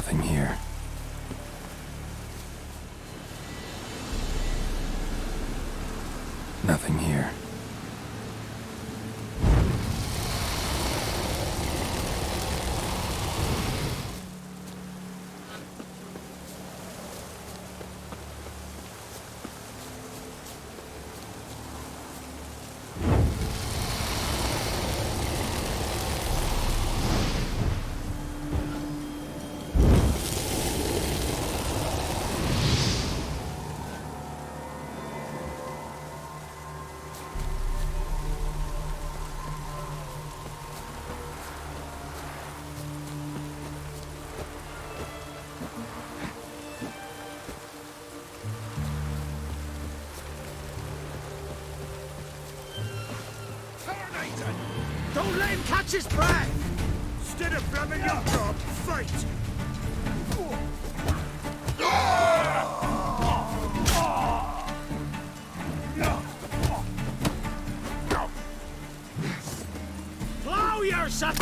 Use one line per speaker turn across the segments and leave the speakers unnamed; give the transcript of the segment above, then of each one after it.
Nothing here. Nothing here.
Don't let him catch his breath! Instead of blamming your job, fight! Plow yourself!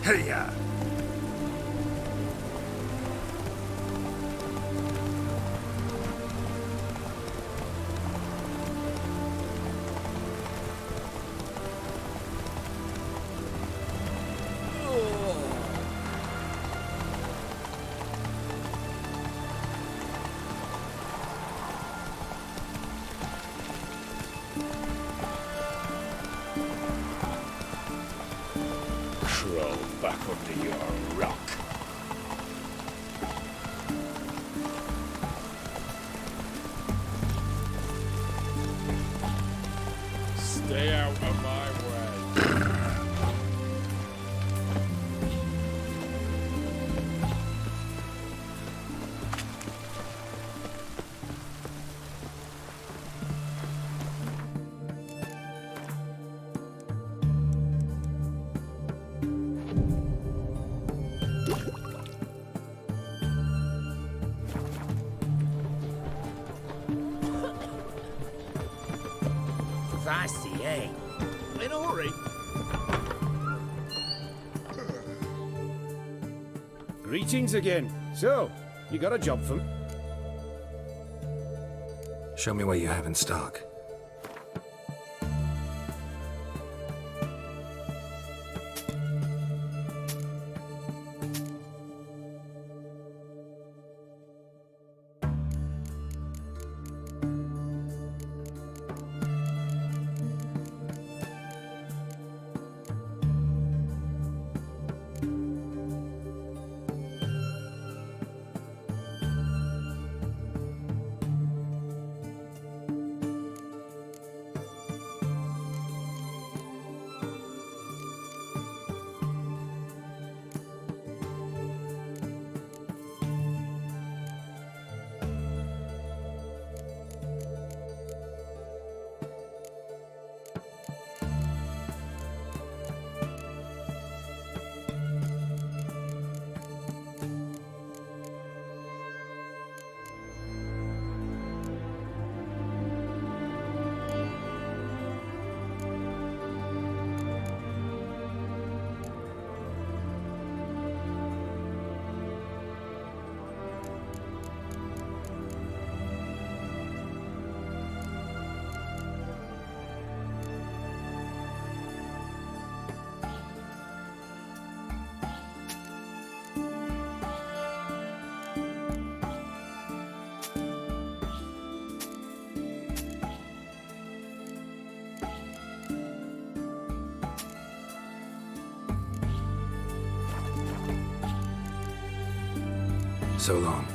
Hey-ya! Crawl back under your rock.
Stay out of my way.
Fasty, eh? In a hurry.
Greetings again. So, you got a job for me?
Show me what you have in stock. So long.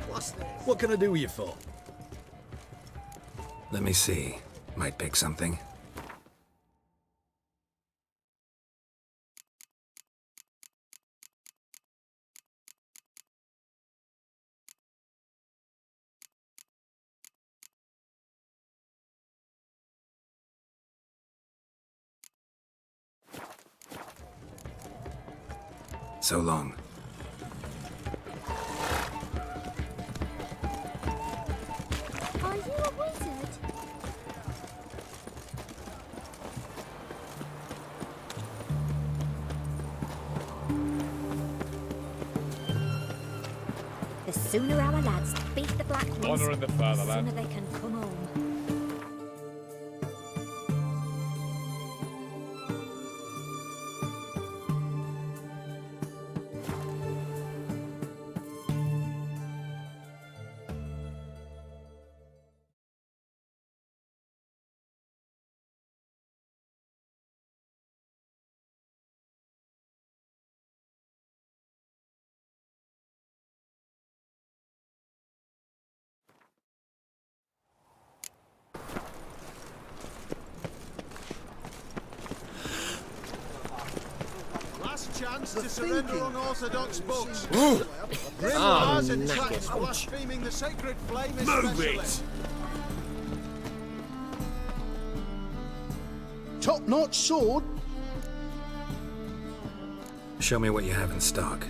What's this?
What can I do with you for?
Let me see. Might pick something. So long.
Are you a wizard? The sooner our lads beat the Black Ones,
Honouring the
the
fatherland.
sooner they can come home.
Last chance to surrender unorthodox books. Grimoires and tracts blaspheming the sacred flame especially.
Top-notch sword?
Show me what you have in stock.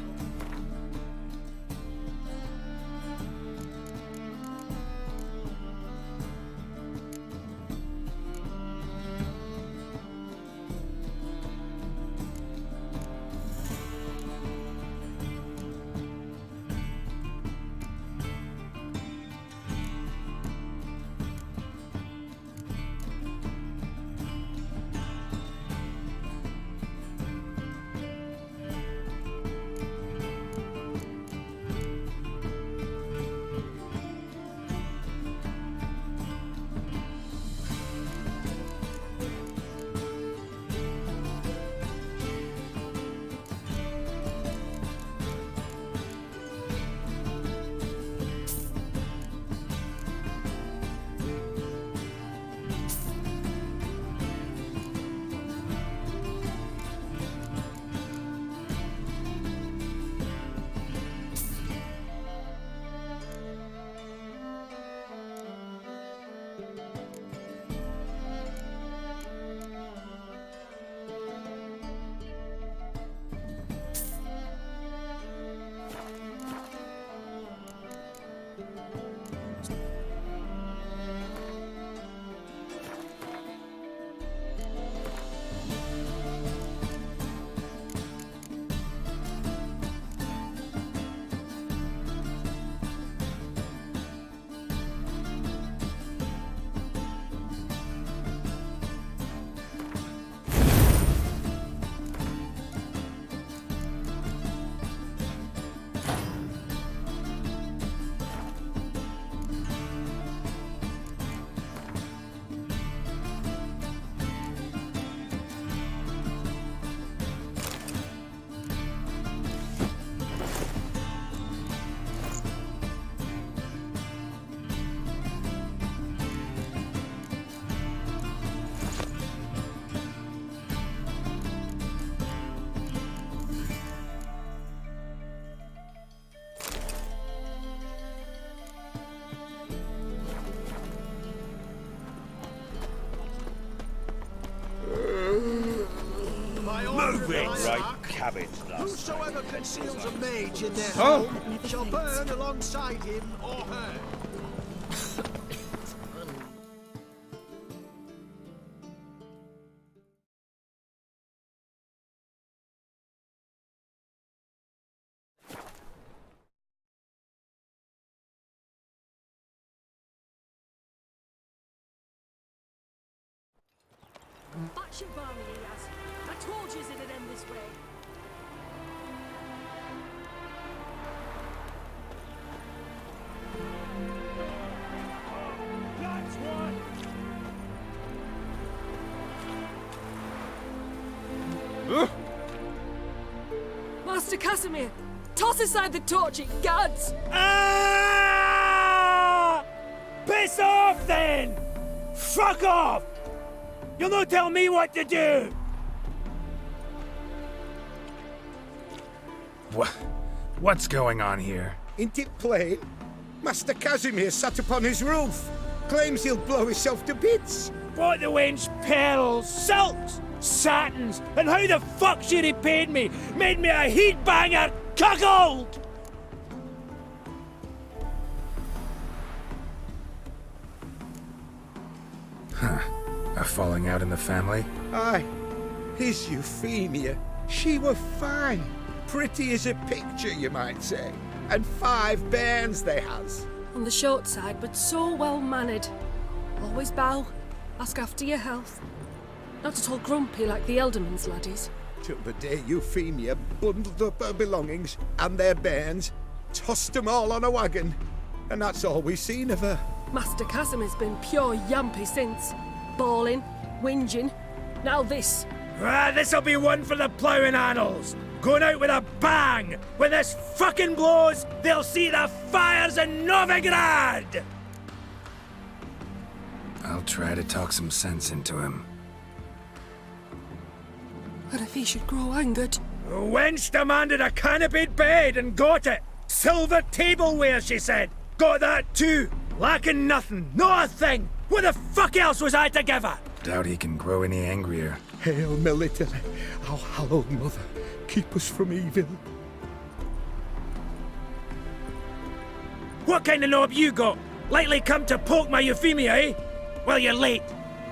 Move it!
Right cabbage nuts.
Whosoever conceals a mage in their
Oh.
home shall burn alongside him or her.
Batch and barley, he has. I told you it'd end this way.
That's one!
Master Casimir, Toss aside the torch, it gads!
Ah! Piss off then! Fuck off! You'll not tell me what to do!
What's going on here?
Ain't it plain? Master Casimir sat upon his roof. Claims he'll blow himself to bits.
Bought the wench pearls, silks, satins, and how the fuck she repaid me? Made me a heat banger cuckold!
A falling out in the family?
Aye, his Euphemia. She were fine. Pretty as a picture, you might say. And 5 bairns they has.
On the short side, but so well mannered. Always bow, ask after your health. Not at all grumpy like the Elderman's laddies.
Till the day Euphemia bundled up her belongings and their bairns, tossed them all on a wagon. And that's all we've seen of her.
Master Casimir's been pure yampy since. Bawling, whinging, now this.
Ah, this'll be one for the ploughing annals. Going out with a bang. When this fucking blows, they'll see the fires in Novigrad!
I'll try to talk some sense into him.
And if he should grow angered?
The wench demanded a canopied bed and got it. Silver tableware, she said. Got that too. Lacking nothing, not a thing. What the fuck else was I to give her?
Doubt he can grow any angrier.
Hail Military, our hallowed mother, keep us from evil.
What kind of knob you got? Likely come to poke my Euphemia, eh? Well, you're late.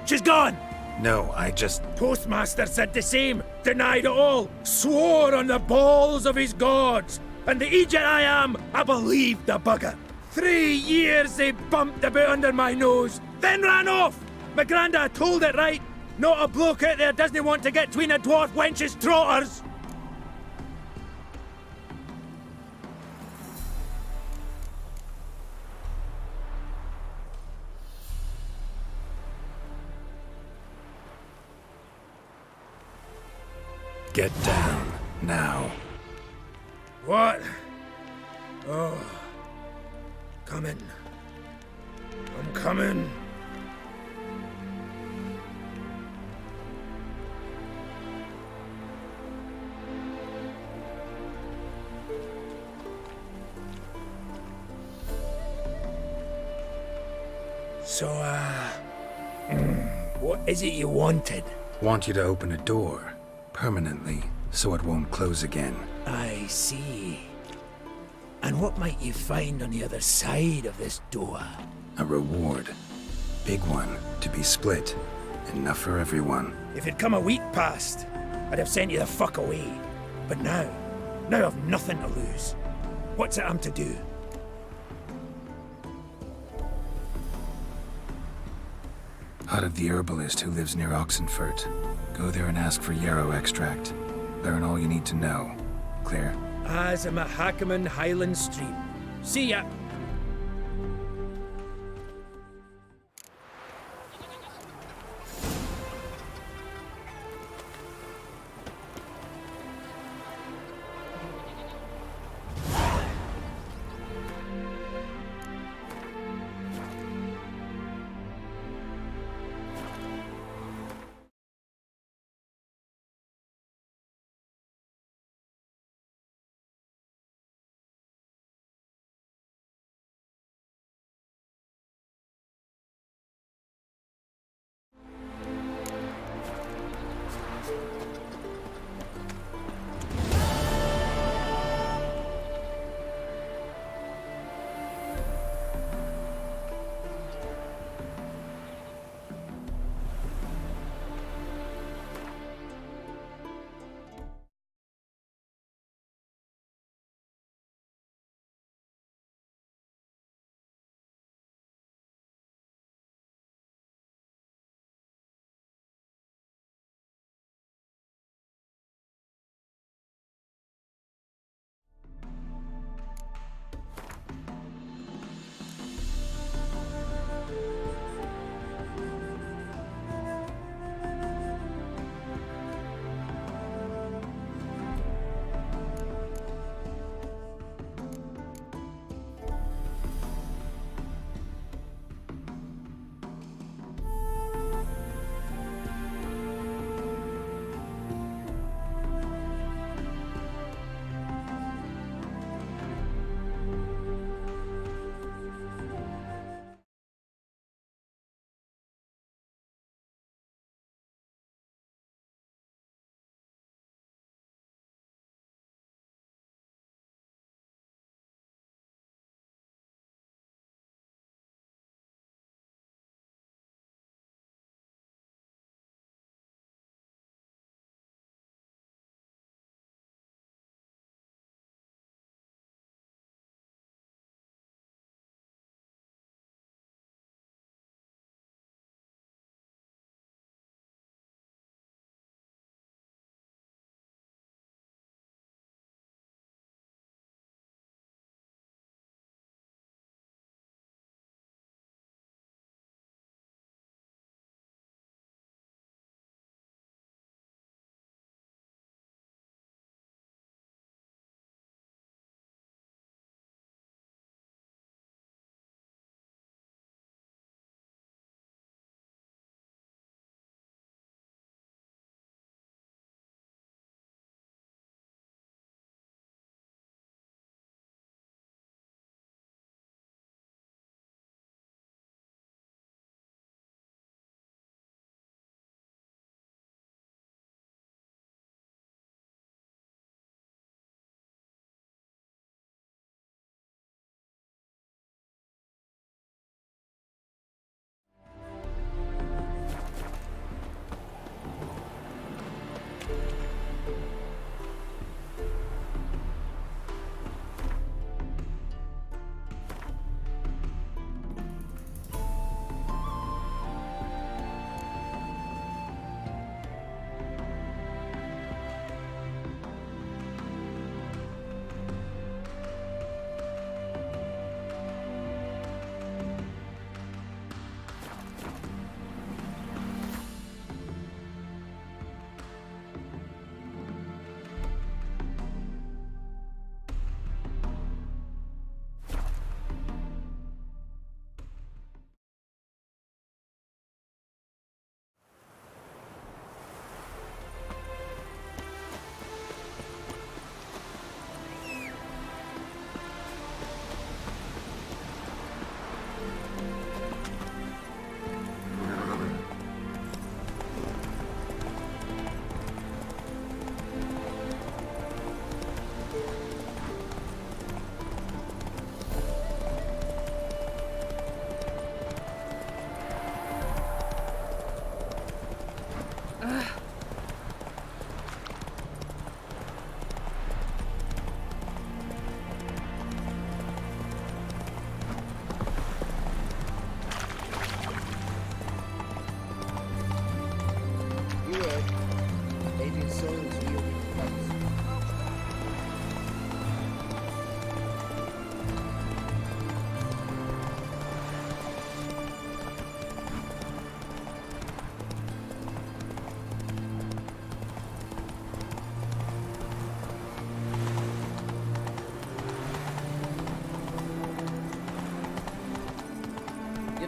She's gone.
No, I just...
Postmaster said the same. Denied it all. Swore on the balls of his gods. And the Egypt I am, I believed the bugger. 3 years they bumped about under my nose, then ran off. My granda told it right. Not a bloke out there doesn't want to get between a dwarf wench's trotters.
Get down, now.
What? Oh. Coming. I'm coming. So, what is it you wanted?
Want you to open a door, permanently, so it won't close again.
I see. And what might you find on the other side of this door?
A reward. Big one, to be split. Enough for everyone.
If it'd come a week past, I'd have sent you the fuck away. But now I've nothing to lose. What's it I'm to do?
Hut of the herbalist who lives near Oxenfurt. Go there and ask for yarrow extract. Learn all you need to know. Clear?
As I'm at Hackerman Highland Street. See ya!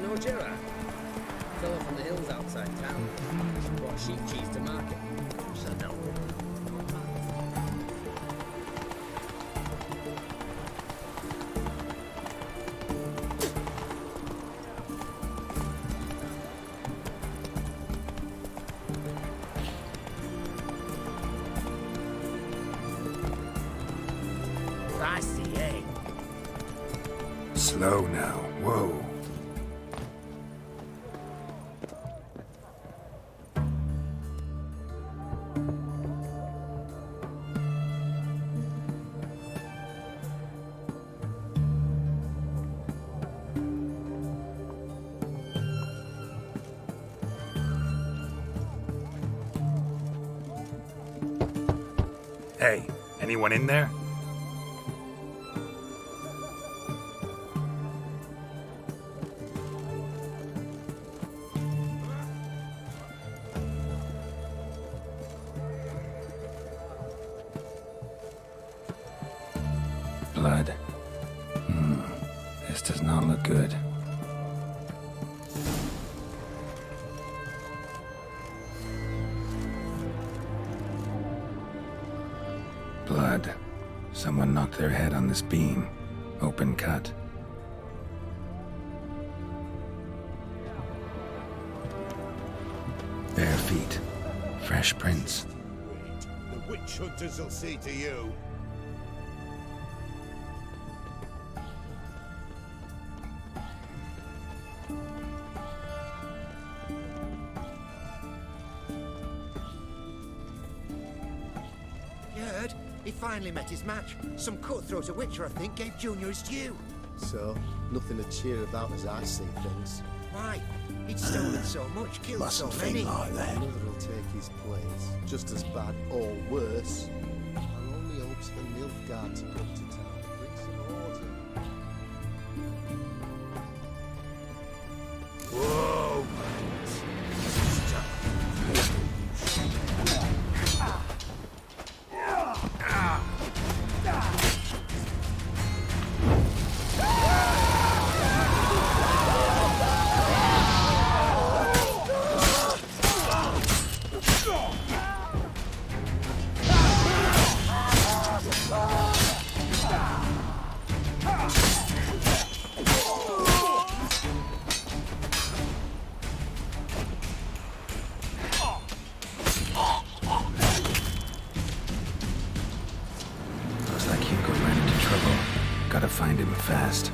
know Gerard? Fellow from the hills outside town. Brought sheep cheese to market. So no.
I see, eh?
Slow now. Whoa. Hey, anyone in there? Blood. This does not look good. Blood. Someone knocked their head on this beam. Open cut. Bare feet. Fresh prints.
The witch hunters will see to you.
You heard? He finally met his match. Some cutthroat witcher, I think, gave Junior his due.
So, nothing to cheer about as I see things.
Why? He'd stolen so much, killed so many.
Another will take his place, just as bad or worse. Our only hope's for Nilfgaard to come to town, bring some order.
Whoa!
Looks like Hugo ran into trouble. Gotta find him fast.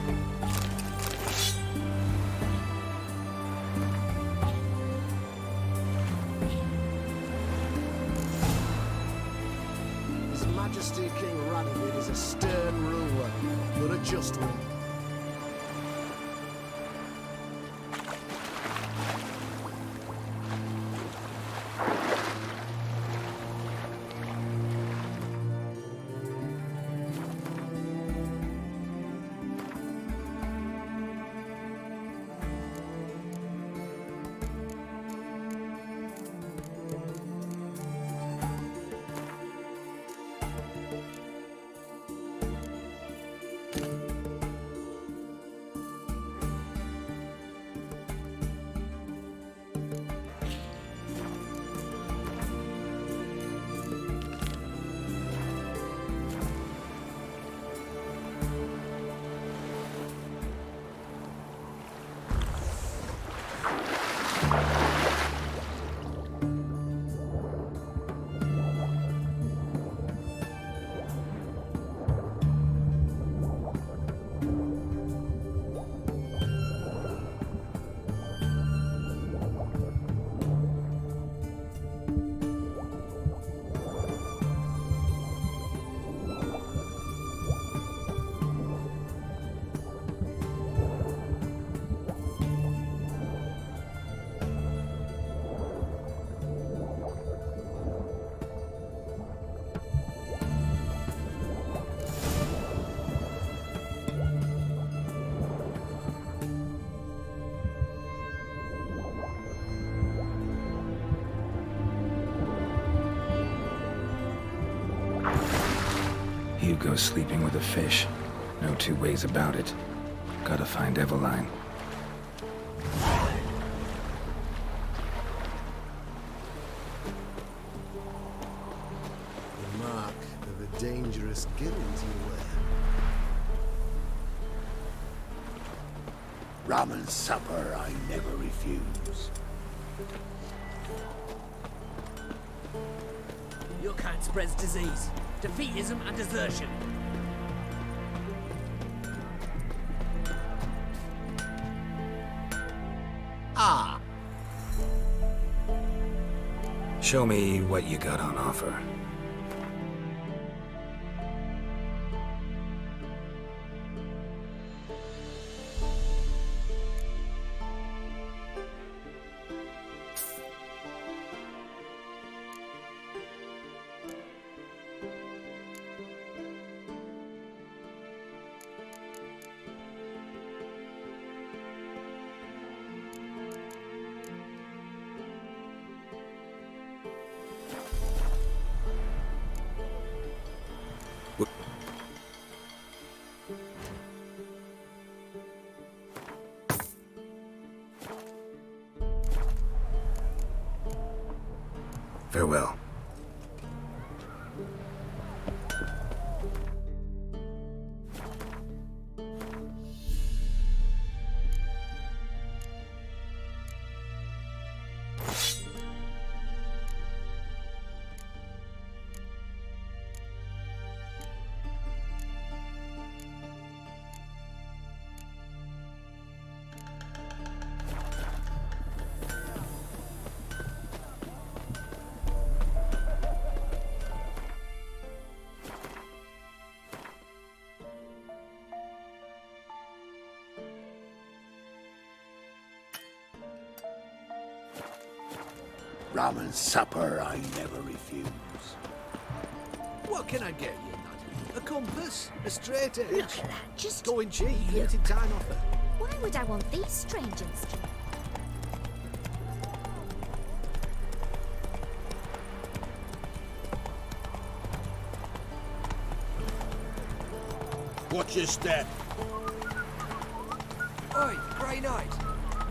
His Majesty King Radovid is a stern ruler, but a just one.
Hugo's sleeping with a fish. No two ways about it. Gotta find Eveline.
dangerous gills you wear.
Rum and supper I never refuse.
Your kind spreads disease, defeatism and desertion.
Ah,
Show me what you got on offer. Farewell.
rum and supper I never refuse.
What can I get you, laddie? A compass? A straight edge?
Look at that, just
Going cheap,
look.
limited time offer.
Why would I want these strange instruments?
Watch your step.
Oi, Grey Knight.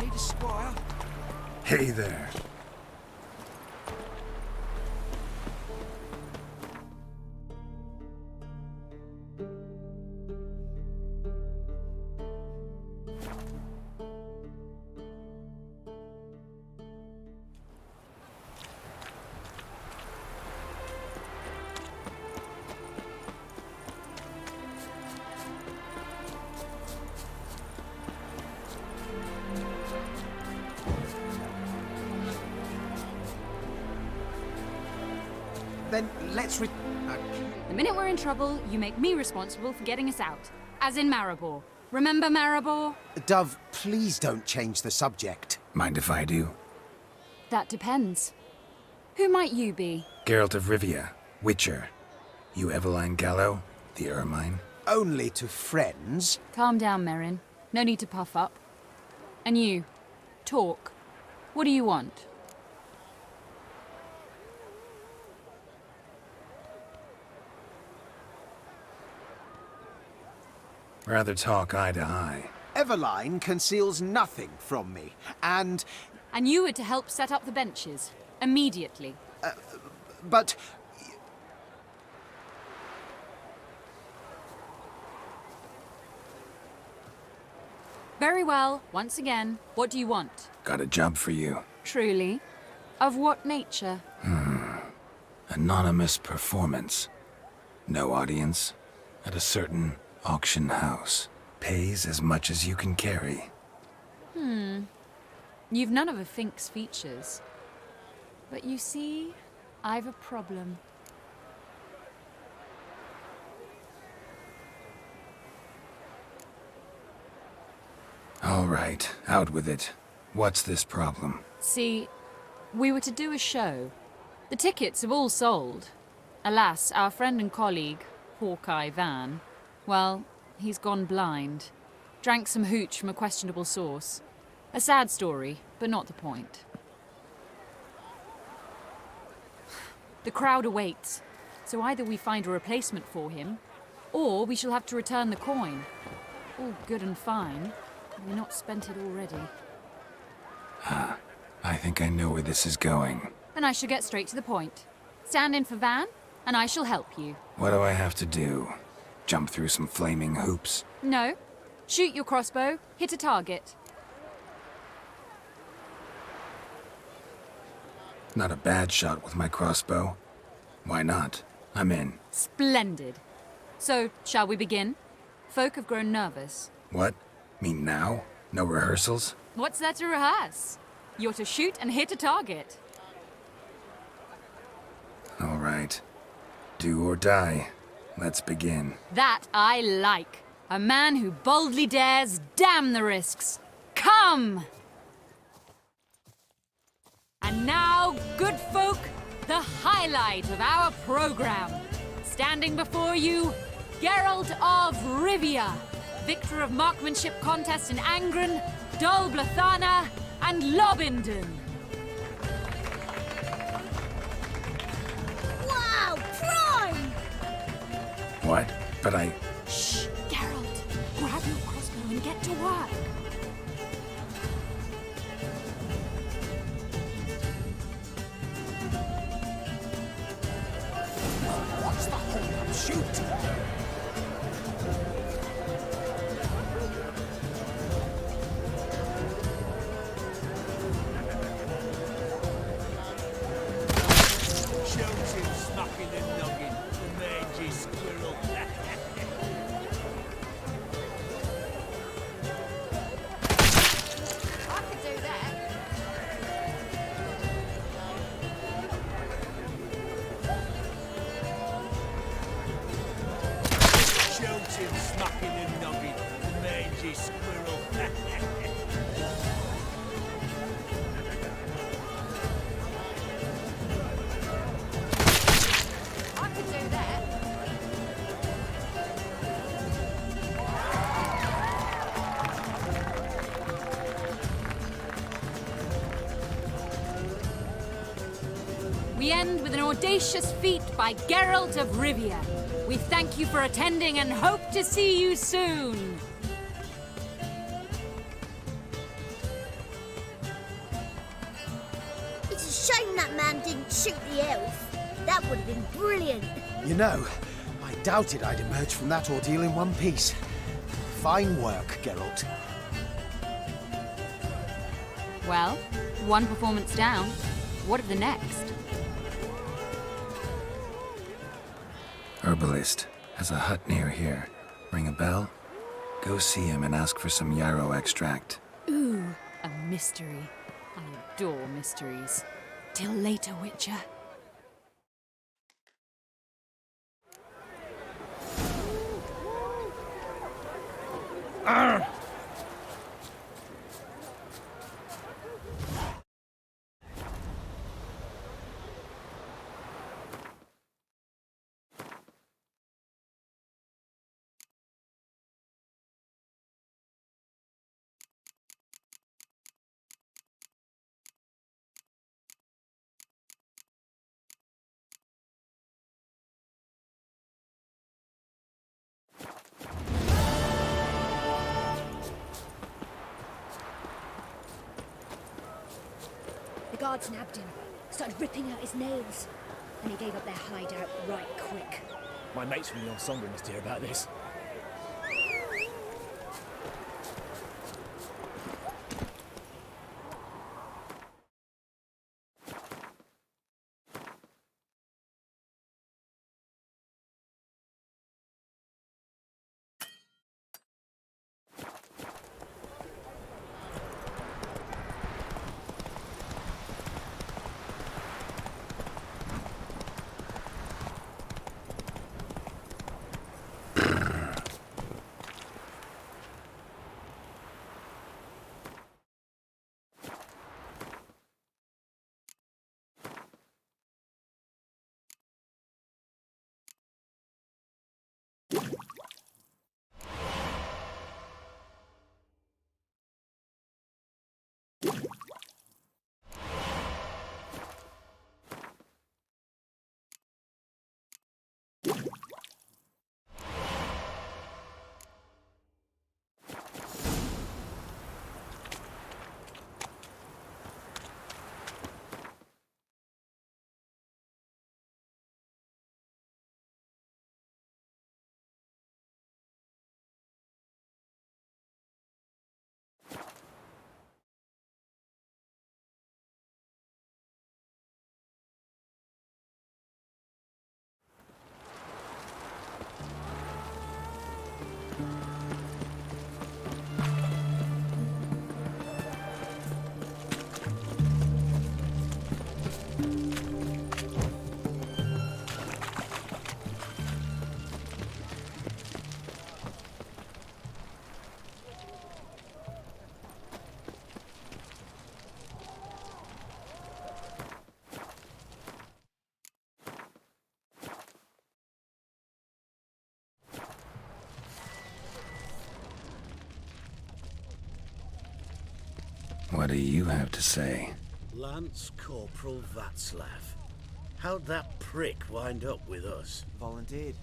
Need a squire?
Hey there.
Then let's
The minute we're in trouble, you make me responsible for getting us out. As in Maribor. Remember Maribor?
Dove, please don't change the subject.
Mind if I do?
That depends. Who might you be?
Geralt of Rivia, Witcher. You Eveline Gallo, the Ermine.
Only to friends.
Calm down, Merrin. No need to puff up. And you, talk. What do you want?
Rather talk eye to eye.
Eveline conceals nothing from me, and...
And you were to help set up the benches. Immediately.
but...
Very well. Once again, what do you want?
Got a job for you.
Truly? Of what nature?
Anonymous performance. No audience. At a certain auction house. Pays as much as you can carry.
You've none of a Fink's features. But you see, I've a problem.
All right, out with it. What's this problem?
See, we were to do a show. The tickets have all sold. Alas, our friend and colleague, Hawkeye Van, well, he's gone blind. Drank some hooch from a questionable source. A sad story, but not the point. The crowd awaits, so either we find a replacement for him, or we shall have to return the coin. All good and fine. Have we not spent it already?
I think I know where this is going.
Then I shall get straight to the point. Stand in for Van, and I shall help you.
What do I have to do? Jump through some flaming hoops?
No. Shoot your crossbow, hit a target.
Not a bad shot with my crossbow. Why not? I'm in.
Splendid. So, shall we begin? Folk have grown nervous.
What? Mean now? No rehearsals?
What's there to rehearse? You're to shoot and hit a target.
All right. Do or die. Let's begin.
That I like. A man who boldly dares, damn the risks. Come! And now, good folk, the highlight of our program. Standing before you, Geralt of Rivia, victor of marksmanship contest in Angren, Dol Blathana, and Lobindon.
Wow, prime!
What? But I...
Shh, Geralt. Grab your crossbow and get to work.
What's the hold-up? Shoot!
Shouting, smacking and noggin. The mangy squirrel.
I could do that.
Shouting, smacking and noggin. The mangy squirrel.
I could do that.
We end with an audacious feat by Geralt of Rivia. We thank you for attending and hope to see you soon.
It's a shame that man didn't shoot the elf. That would have been brilliant.
You know, I doubted I'd emerge from that ordeal in one piece. Fine work, Geralt.
Well, one performance down. What of the next?
Herbalist has a hut near here. Ring a bell? Go see him and ask for some yarrow extract.
Ooh, a mystery. I adore mysteries. Till later, Witcher.
The guards nabbed him, started ripping out his nails, and he gave up their hideout right quick.
My mates from the ensemble must hear about this.
What do you have to say?
Lance Corporal Václav. How'd that prick wind up with us?
Volunteered.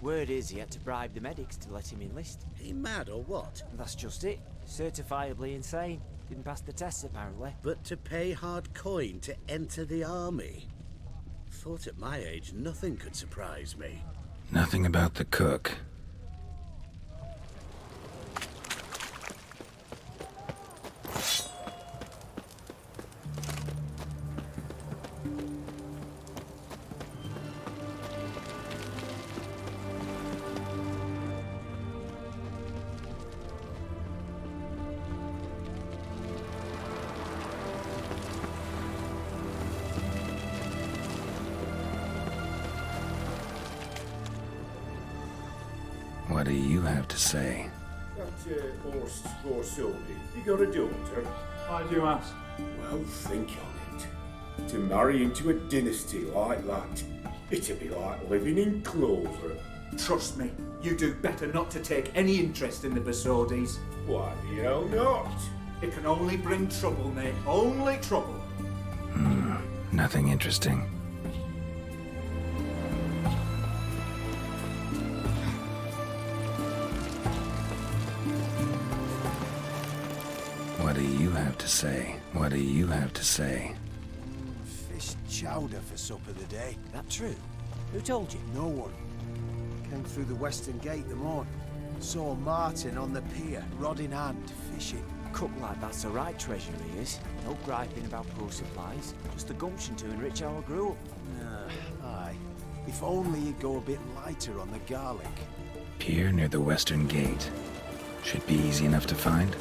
Word is he had to bribe the medics to let him enlist.
He mad or what?
That's just it. Certifiably insane. Didn't pass the tests, apparently.
But to pay hard coin to enter the army? Thought at my age nothing could surprise me.
Nothing about the cook. What do you have to say?
That horse Scorsone, you got a daughter?
Why do you ask?
Well, think on it. To marry into a dynasty like that, it'd be like living in clover.
Trust me, you do better not to take any interest in the Besodis.
Why the hell not?
It can only bring trouble, Nate. Only trouble.
Nothing interesting. What do you have to say? What do you have to say?
Fish chowder for supper today.
That true? Who told you?
No one. Came through the western gate the morning. Saw Martin on the pier, rod in hand, fishing.
Cook like that's the right treasure he is. No griping about poor supplies. Just the gumption to enrich our gruel.
Aye. If only you'd go a bit lighter on the garlic.
Pier near the western gate. Should be easy enough to find.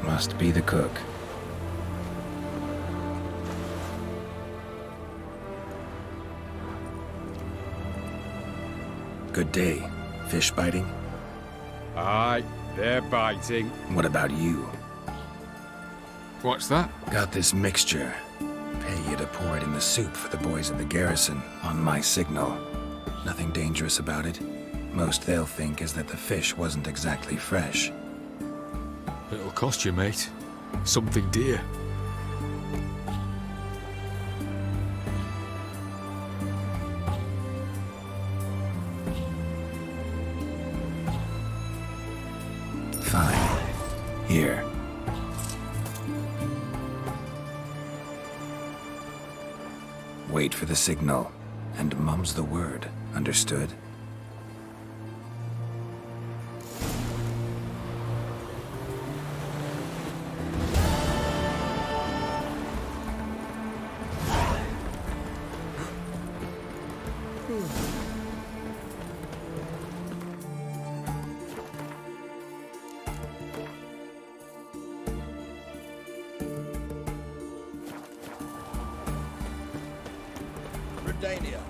Must be the cook. Good day. Fish biting?
Aye, they're biting.
What about you?
What's that?
Got this mixture. Pay you to pour it in the soup for the boys of the garrison, on my signal. Nothing dangerous about it. Most they'll think is that the fish wasn't exactly fresh.
It'll cost you, mate. Something dear.
Fine. Here. Wait for the signal, and mum's the word. Understood?
Redania.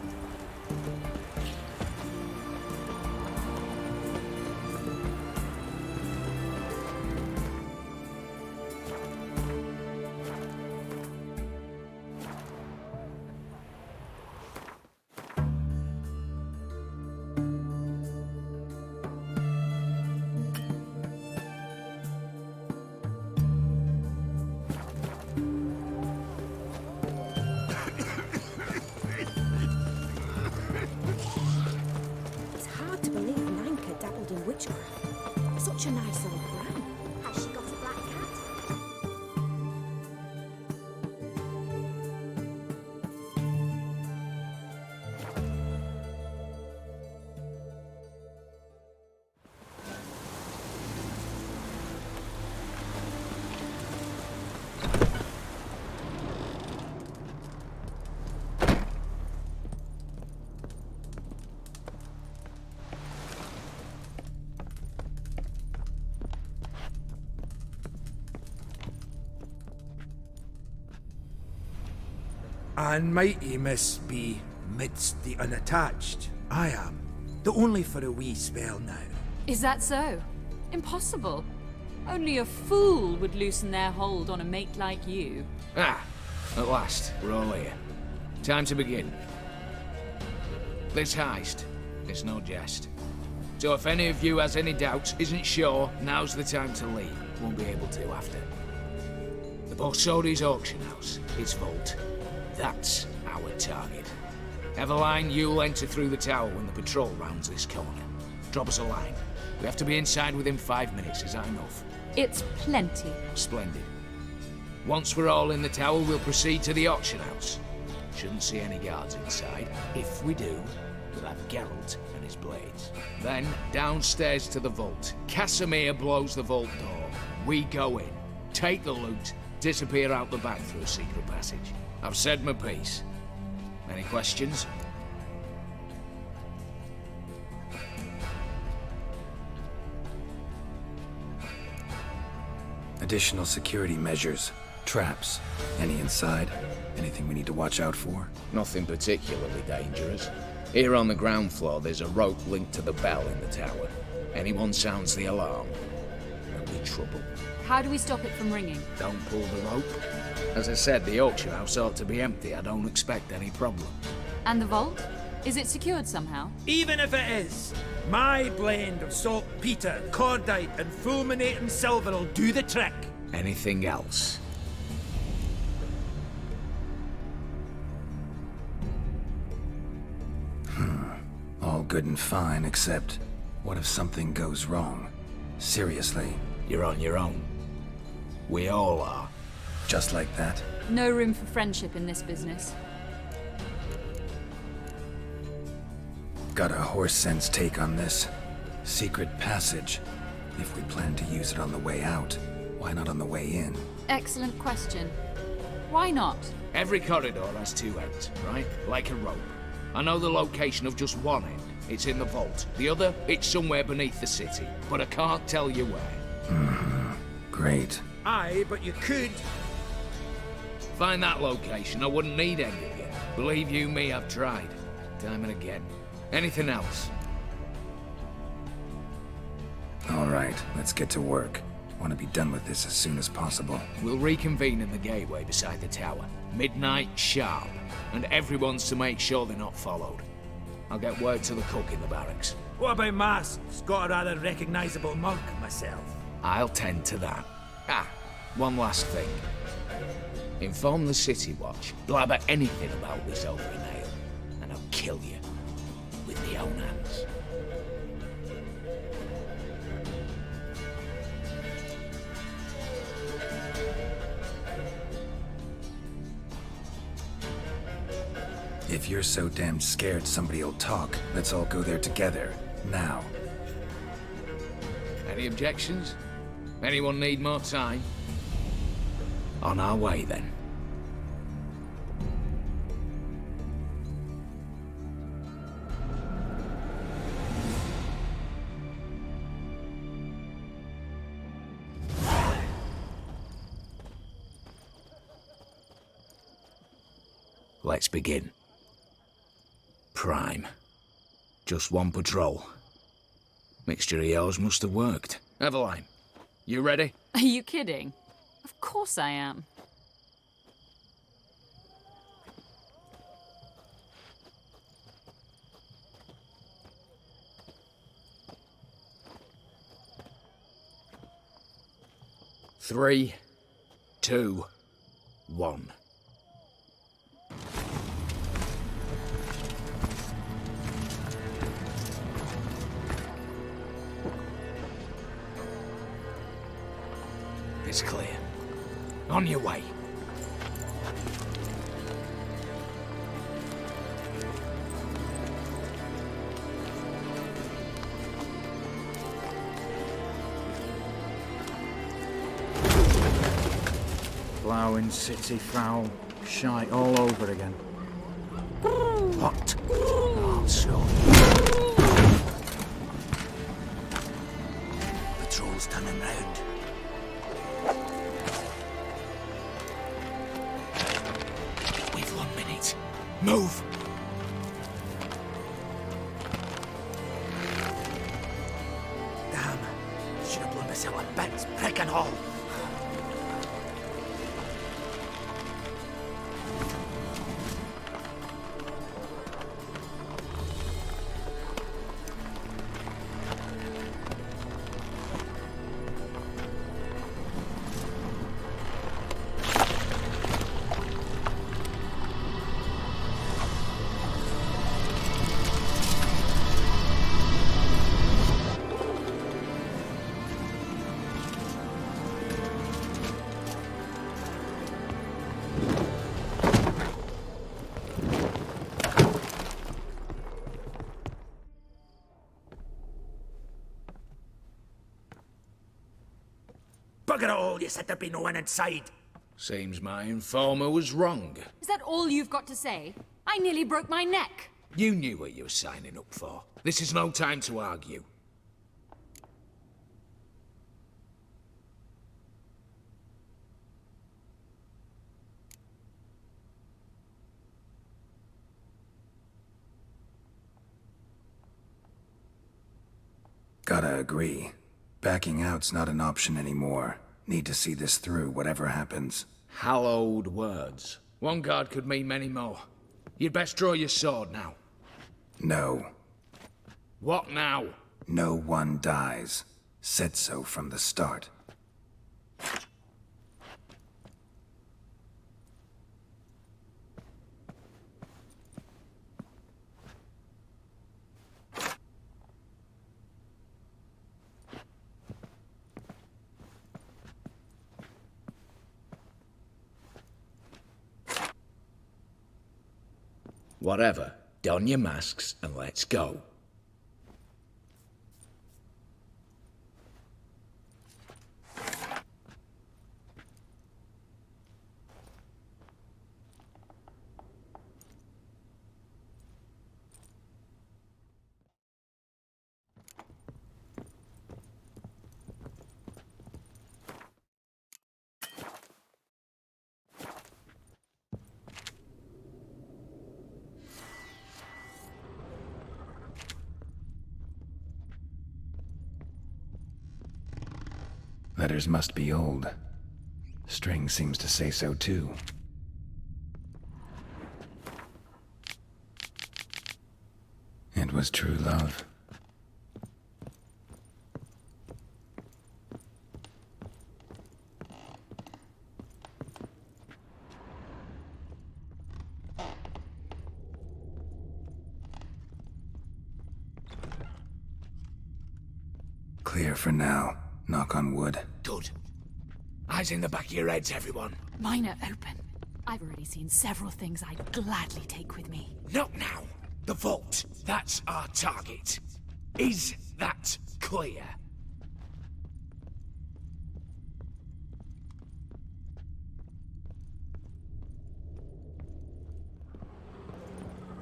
And mighty miss be midst the unattached. I am, though only for a wee spell now.
Is that so? Impossible. Only a fool would loosen their hold on a mate like you.
Ah, at last, we're all here. Time to begin. This heist, it's no jest. So if any of you has any doubts, isn't sure, now's the time to leave. Won't be able to after. The Borsodi's auction house, its vault. That's our target. Eveline, you'll enter through the tower when the patrol rounds this corner. Drop us a line. We have to be inside within 5 minutes, is that enough?
It's plenty.
Splendid. Once we're all in the tower, we'll proceed to the auction house. Shouldn't see any guards inside. If we do, we'll have Geralt and his blades. Then, downstairs to the vault. Casimir blows the vault door. We go in, take the loot, disappear out the back through a secret passage. I've said my piece. Any questions?
Additional security measures. Traps. Any inside? Anything we need to watch out for?
Nothing particularly dangerous. Here on the ground floor, there's a rope linked to the bell in the tower. Anyone sounds the alarm, there'll be trouble.
How do we stop it from ringing?
Don't pull the rope. As I said, the auction house ought to be empty. I don't expect any problem.
And the vault? Is it secured somehow?
Even if it is, my blend of saltpeter, cordite, and fulminating silver will do the trick.
Anything else?
All good and fine, except what if something goes wrong? Seriously.
You're on your own. We all are.
Just like that?
No room for friendship in this business.
Got a horse sense take on this. Secret passage. If we plan to use it on the way out, why not on the way in?
Excellent question. Why not?
Every corridor has two ends, right? Like a rope. I know the location of just one end. It's in the vault. The other, it's somewhere beneath the city. But I can't tell you where.
Great.
Aye, but you could.
Find that location. I wouldn't need any of you. Believe you me, I've tried. Time and again. Anything else?
All right, let's get to work. Want to be done with this as soon as possible.
We'll reconvene in the gateway beside the tower. Midnight sharp. And everyone's to make sure they're not followed. I'll get word to the cook in the barracks.
What about masks? Got a rather recognizable mug myself.
I'll tend to that. Ah, one last thing. Inform the City Watch. Blabber anything about this over an ale, and I'll kill you with my own hands.
If you're so damn scared somebody'll talk, let's all go there together. Now.
Any objections? Anyone need more time? On our way, then. Let's begin. Prime. Just one patrol. Mixture of yours must have worked. Eveline, you ready?
Are you kidding? Of course I am.
Three, 2, 1. It's clear. On your way.
Ploughing city foul. Shite all over again.
What? Oh, so.
Patrol's turning round.
We've 1 minute.
place our bets, prick and all.
Bugger it all, you said there'd be no one inside.
Seems my informer was wrong.
Is that all you've got to say? I nearly broke my neck.
You knew what you were signing up for. This is no time to argue.
Gotta agree. Backing out's not an option anymore. Need to see this through, whatever happens.
Hallowed words. One guard could mean many more. You'd best draw your sword now.
No.
What now?
No one dies. Said so from the start.
Whatever. Don your masks and let's go.
Letters must be old. String seems to say so too. It was true love. Clear for now. Knock on wood.
Good. Eyes in the back of your heads, everyone.
Mine are open. I've already seen several things I'd gladly take with me.
Not now. The vault. That's our target. Is that clear?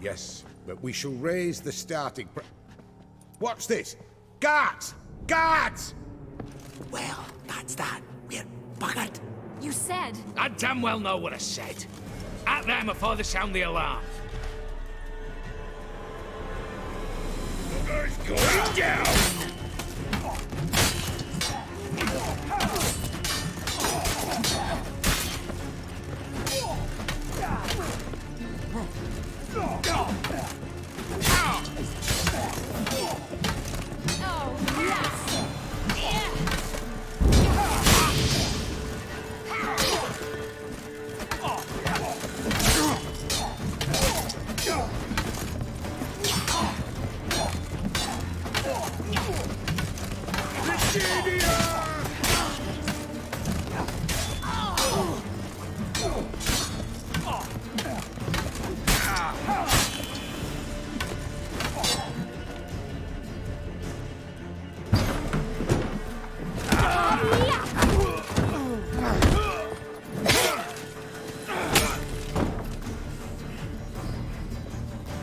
Yes, but we shall raise the starting Watch this! Guards! Guards!
Well, that's that. We're buggered.
You said...
I damn well know what I said. At them before they sound the alarm.
Bugger's going down!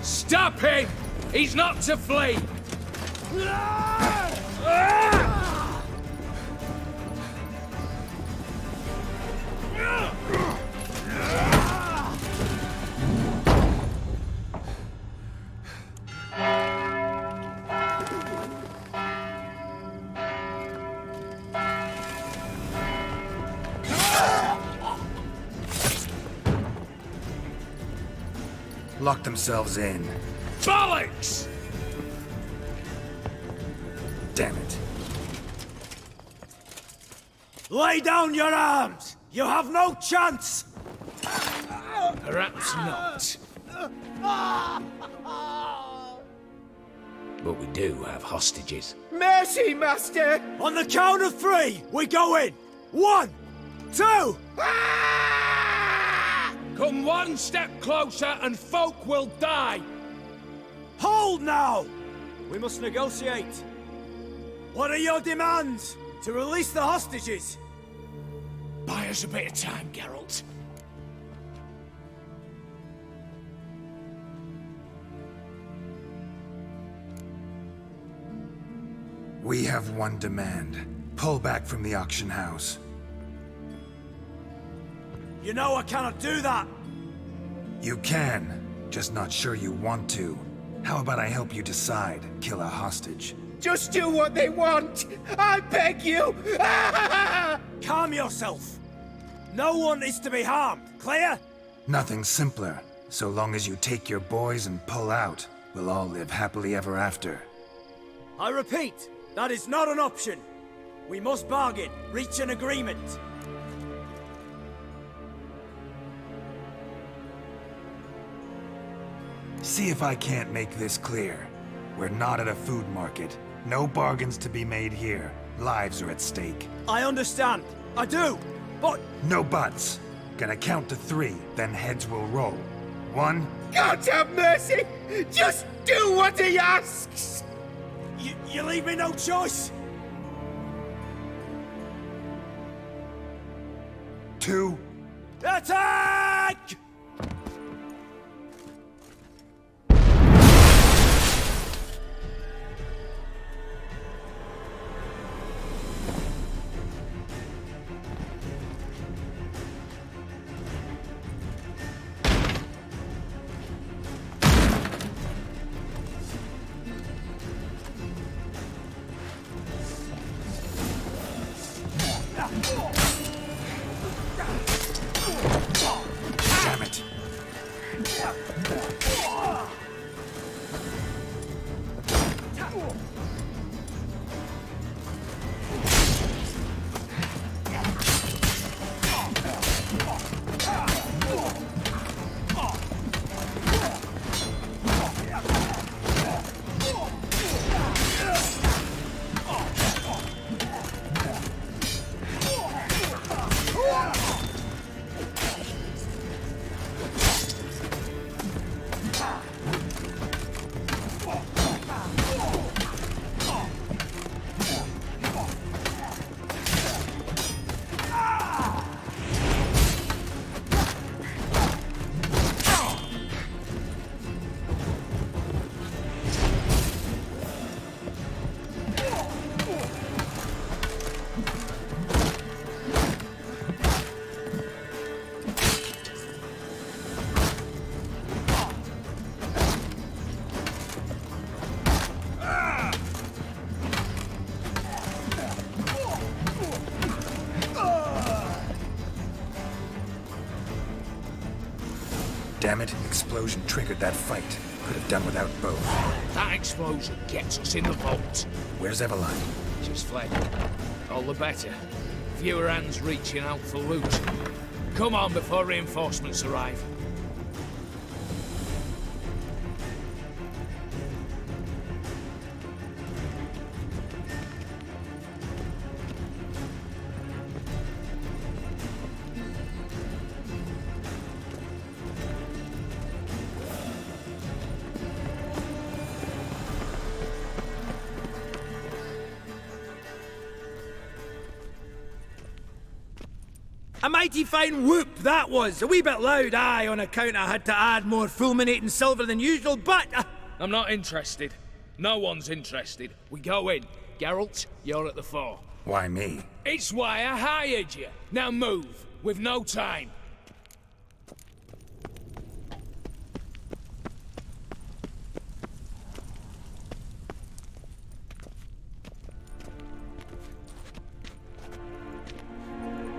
Stop him! He's not to flee!
Lock themselves in.
Bollocks!
Damn it.
Lay down your arms! You have no chance!
Perhaps not. But we do have hostages.
Mercy, Master! On the count of 3, we go in! 1, 2...
Come one step closer and folk will die!
Hold now! We must negotiate. What are your demands? To release the hostages?
Buy us a bit of time, Geralt.
We have one demand. Pull back from the auction house.
You know I cannot do that!
You can, just not sure you want to. How about I help you decide, kill a hostage?
Just do what they want! I beg you! Calm yourself! No one is to be harmed, clear?
Nothing simpler. So long as you take your boys and pull out, we'll all live happily ever after.
I repeat, that is not an option. We must bargain, reach an agreement.
See if I can't make this clear. We're not at a food market. No bargains to be made here. Lives are at stake.
I understand. I do. But...
No buts. Gonna count to 3, then heads will roll. 1...
God have mercy! Just do what he asks! You leave me no choice!
2...
Attack!
Damn it. Damn it, explosion triggered that fight. Could have done without both.
That explosion gets us in the vault.
Where's Eveline?
She's fled. All the better. Fewer hands reaching out for loot. Come on before reinforcements arrive.
A mighty fine whoop that was. A wee bit loud, aye, on account I had to add more fulminating silver than usual, but...
I'm not interested. No one's interested. We go in. Geralt, you're at the fore.
Why me?
It's why I hired you. Now move. We've no time.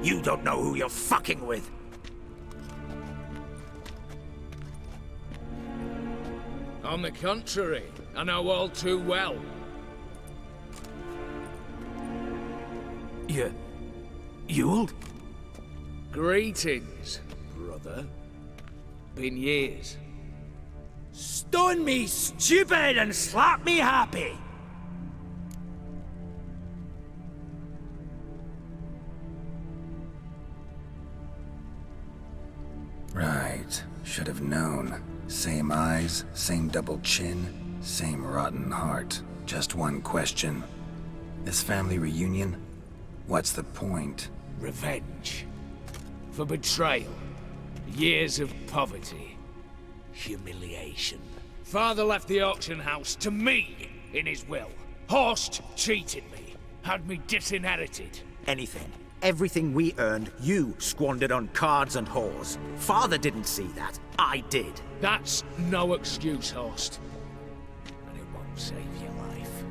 You don't know who you're fucking with.
On the contrary, I know all too well.
Ewald?
Greetings, brother. Been years.
Stone me stupid and slap me happy!
Right. Should have known. Same eyes, same double chin, same rotten heart. Just one question. This family reunion? What's the point?
Revenge. For betrayal. Years of poverty. Humiliation. Father left the auction house to me in his will. Horst cheated me. Had me disinherited.
Anything. Everything we earned, you squandered on cards and whores. Father didn't see that. I did.
That's no excuse, Horst. And it won't save your life.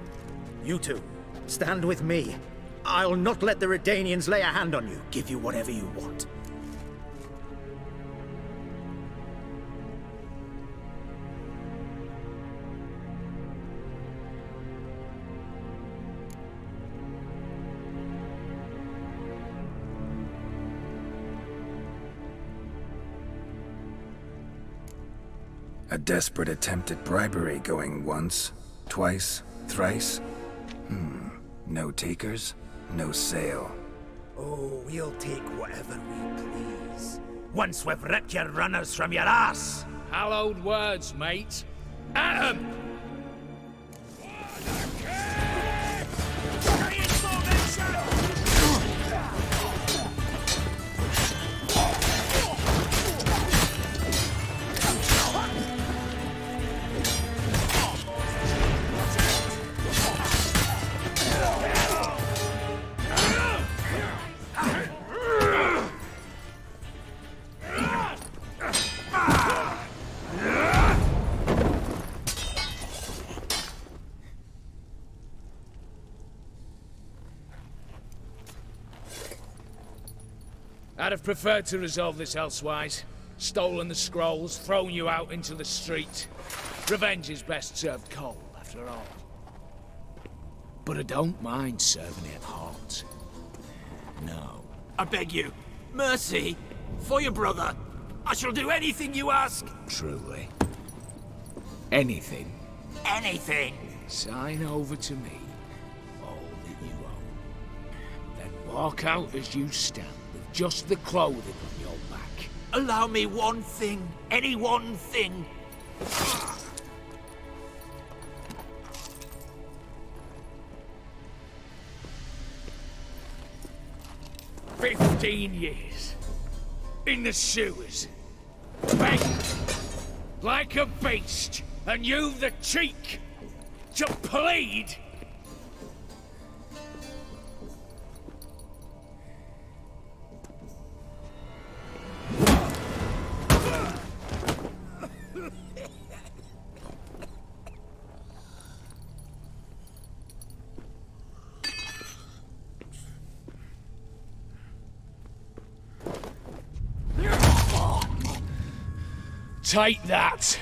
You two, stand with me. I'll not let the Redanians lay a hand on you. Give you whatever you want.
A desperate attempt at bribery going once, twice, thrice? No takers, no sale.
Oh, we'll take whatever we please. Once we've ripped your runners from your ass!
Hallowed words, mate. At 'em! I'd have preferred to resolve this elsewise. Stolen the scrolls, thrown you out into the street. Revenge is best served cold, after all. But I don't mind serving it hot. No.
I beg you, mercy, for your brother. I shall do anything you ask.
Truly. Anything.
Anything.
Sign over to me all that you own. Then walk out as you stand. Just the clothing on your back.
Allow me one thing. Any one thing.
15 years. In the sewers. Begged. Like a beast. And you've the cheek to plead. Take that!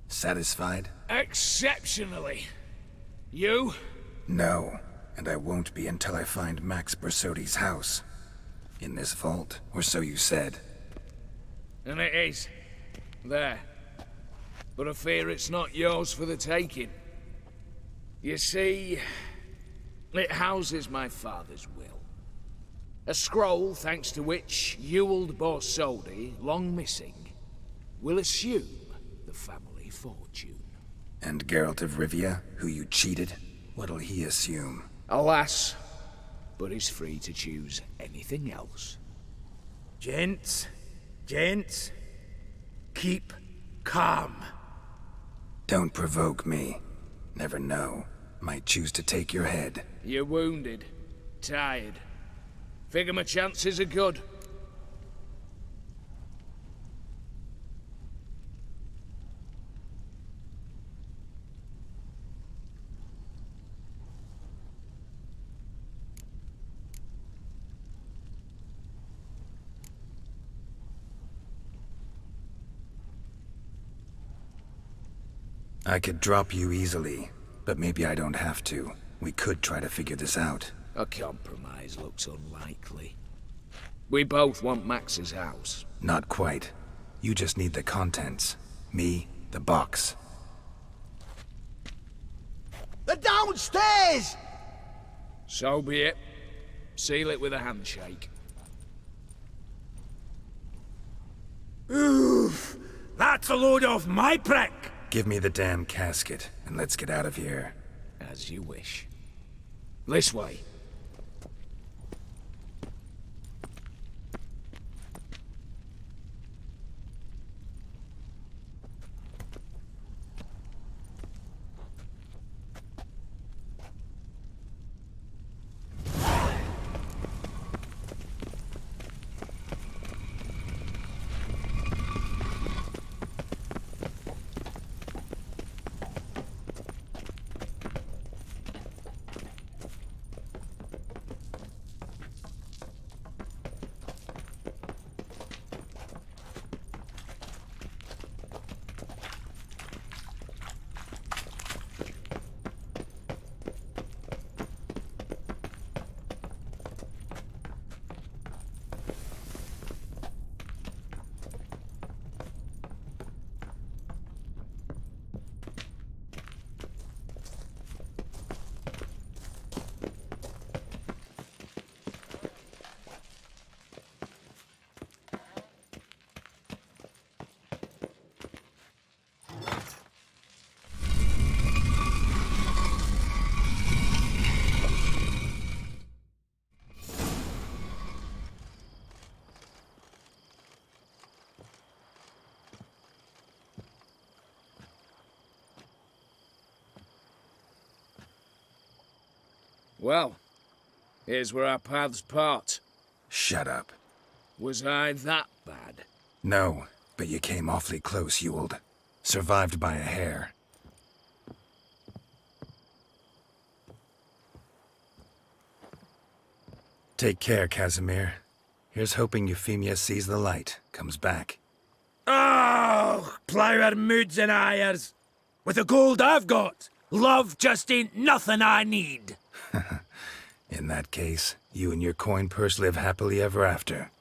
Satisfied?
Exceptionally. You?
No, and I won't be until I find Max Bersodi's house. In this vault, or so you said.
And it is. There. But I fear it's not yours for the taking. You see, it houses my father's will. A scroll thanks to which Ewald Borsodi, long missing, will assume the family fortune.
And Geralt of Rivia, who you cheated, what'll he assume?
Alas, but he's free to choose anything else.
Gents, keep calm.
Don't provoke me. Never know. Might choose to take your head.
You're wounded, tired. Figure my chances are good.
I could drop you easily, but maybe I don't have to. We could try to figure this out.
A compromise looks unlikely. We both want Max's house.
Not quite. You just need the contents. Me, the box.
They're downstairs!
So be it. Seal it with a handshake.
Oof! That's a load off my prick!
Give me the damn casket, and let's get out of here.
As you wish. This way. Well, here's where our paths part.
Shut up.
Was I that bad?
No, but you came awfully close, Ewald. Survived by a hair. Take care, Casimir. Here's hoping Euphemia sees the light, comes back.
Oh, plough our moods and ires. With the gold I've got, love just ain't nothing I need.
In that case, you and your coin purse live happily ever after.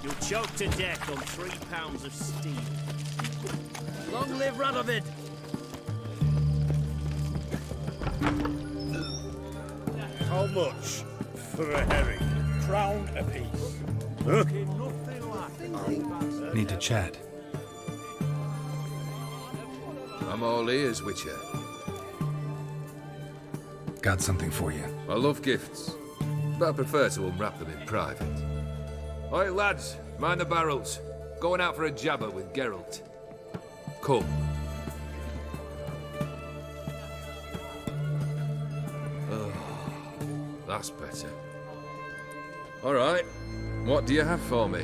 You'll choke to death on 3 pounds of steam.
Long live Radovid!
How much for a herring?
Crown apiece.
Huh?
Need to chat.
I'm all ears, Witcher.
Got something for you.
I love gifts, but I prefer to unwrap them in private. Oi, lads, mind the barrels. Going out for a jabber with Geralt. Come. Oh, that's better. All right, what do you have for me?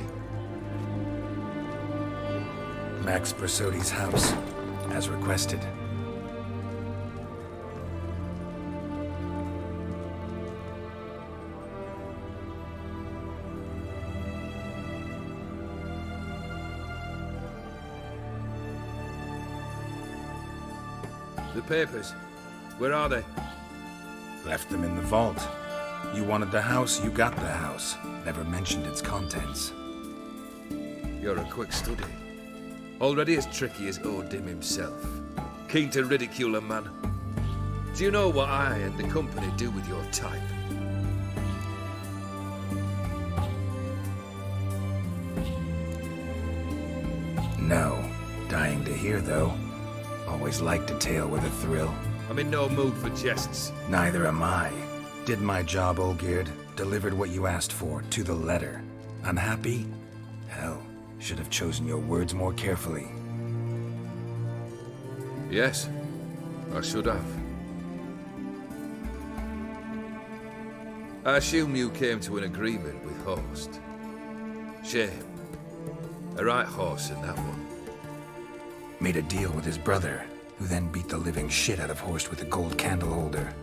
Max Bersodi's house, as requested.
The papers, where are they?
Left them in the vault. You wanted the house, you got the house. Never mentioned its contents.
You're a quick study. Already as tricky as Odim himself. Keen to ridicule a man. Do you know what I and the company do with your type?
No. Dying to hear, though. Always liked a tale with a thrill.
I'm in no mood for jests.
Neither am I. Did my job, Olgierd. Delivered what you asked for, to the letter. Unhappy? Hell, should have chosen your words more carefully.
Yes, I should have. I assume you came to an agreement with Horst. Shame. A right horse in that one.
Made a deal with his brother, who then beat the living shit out of Horst with a gold candle holder.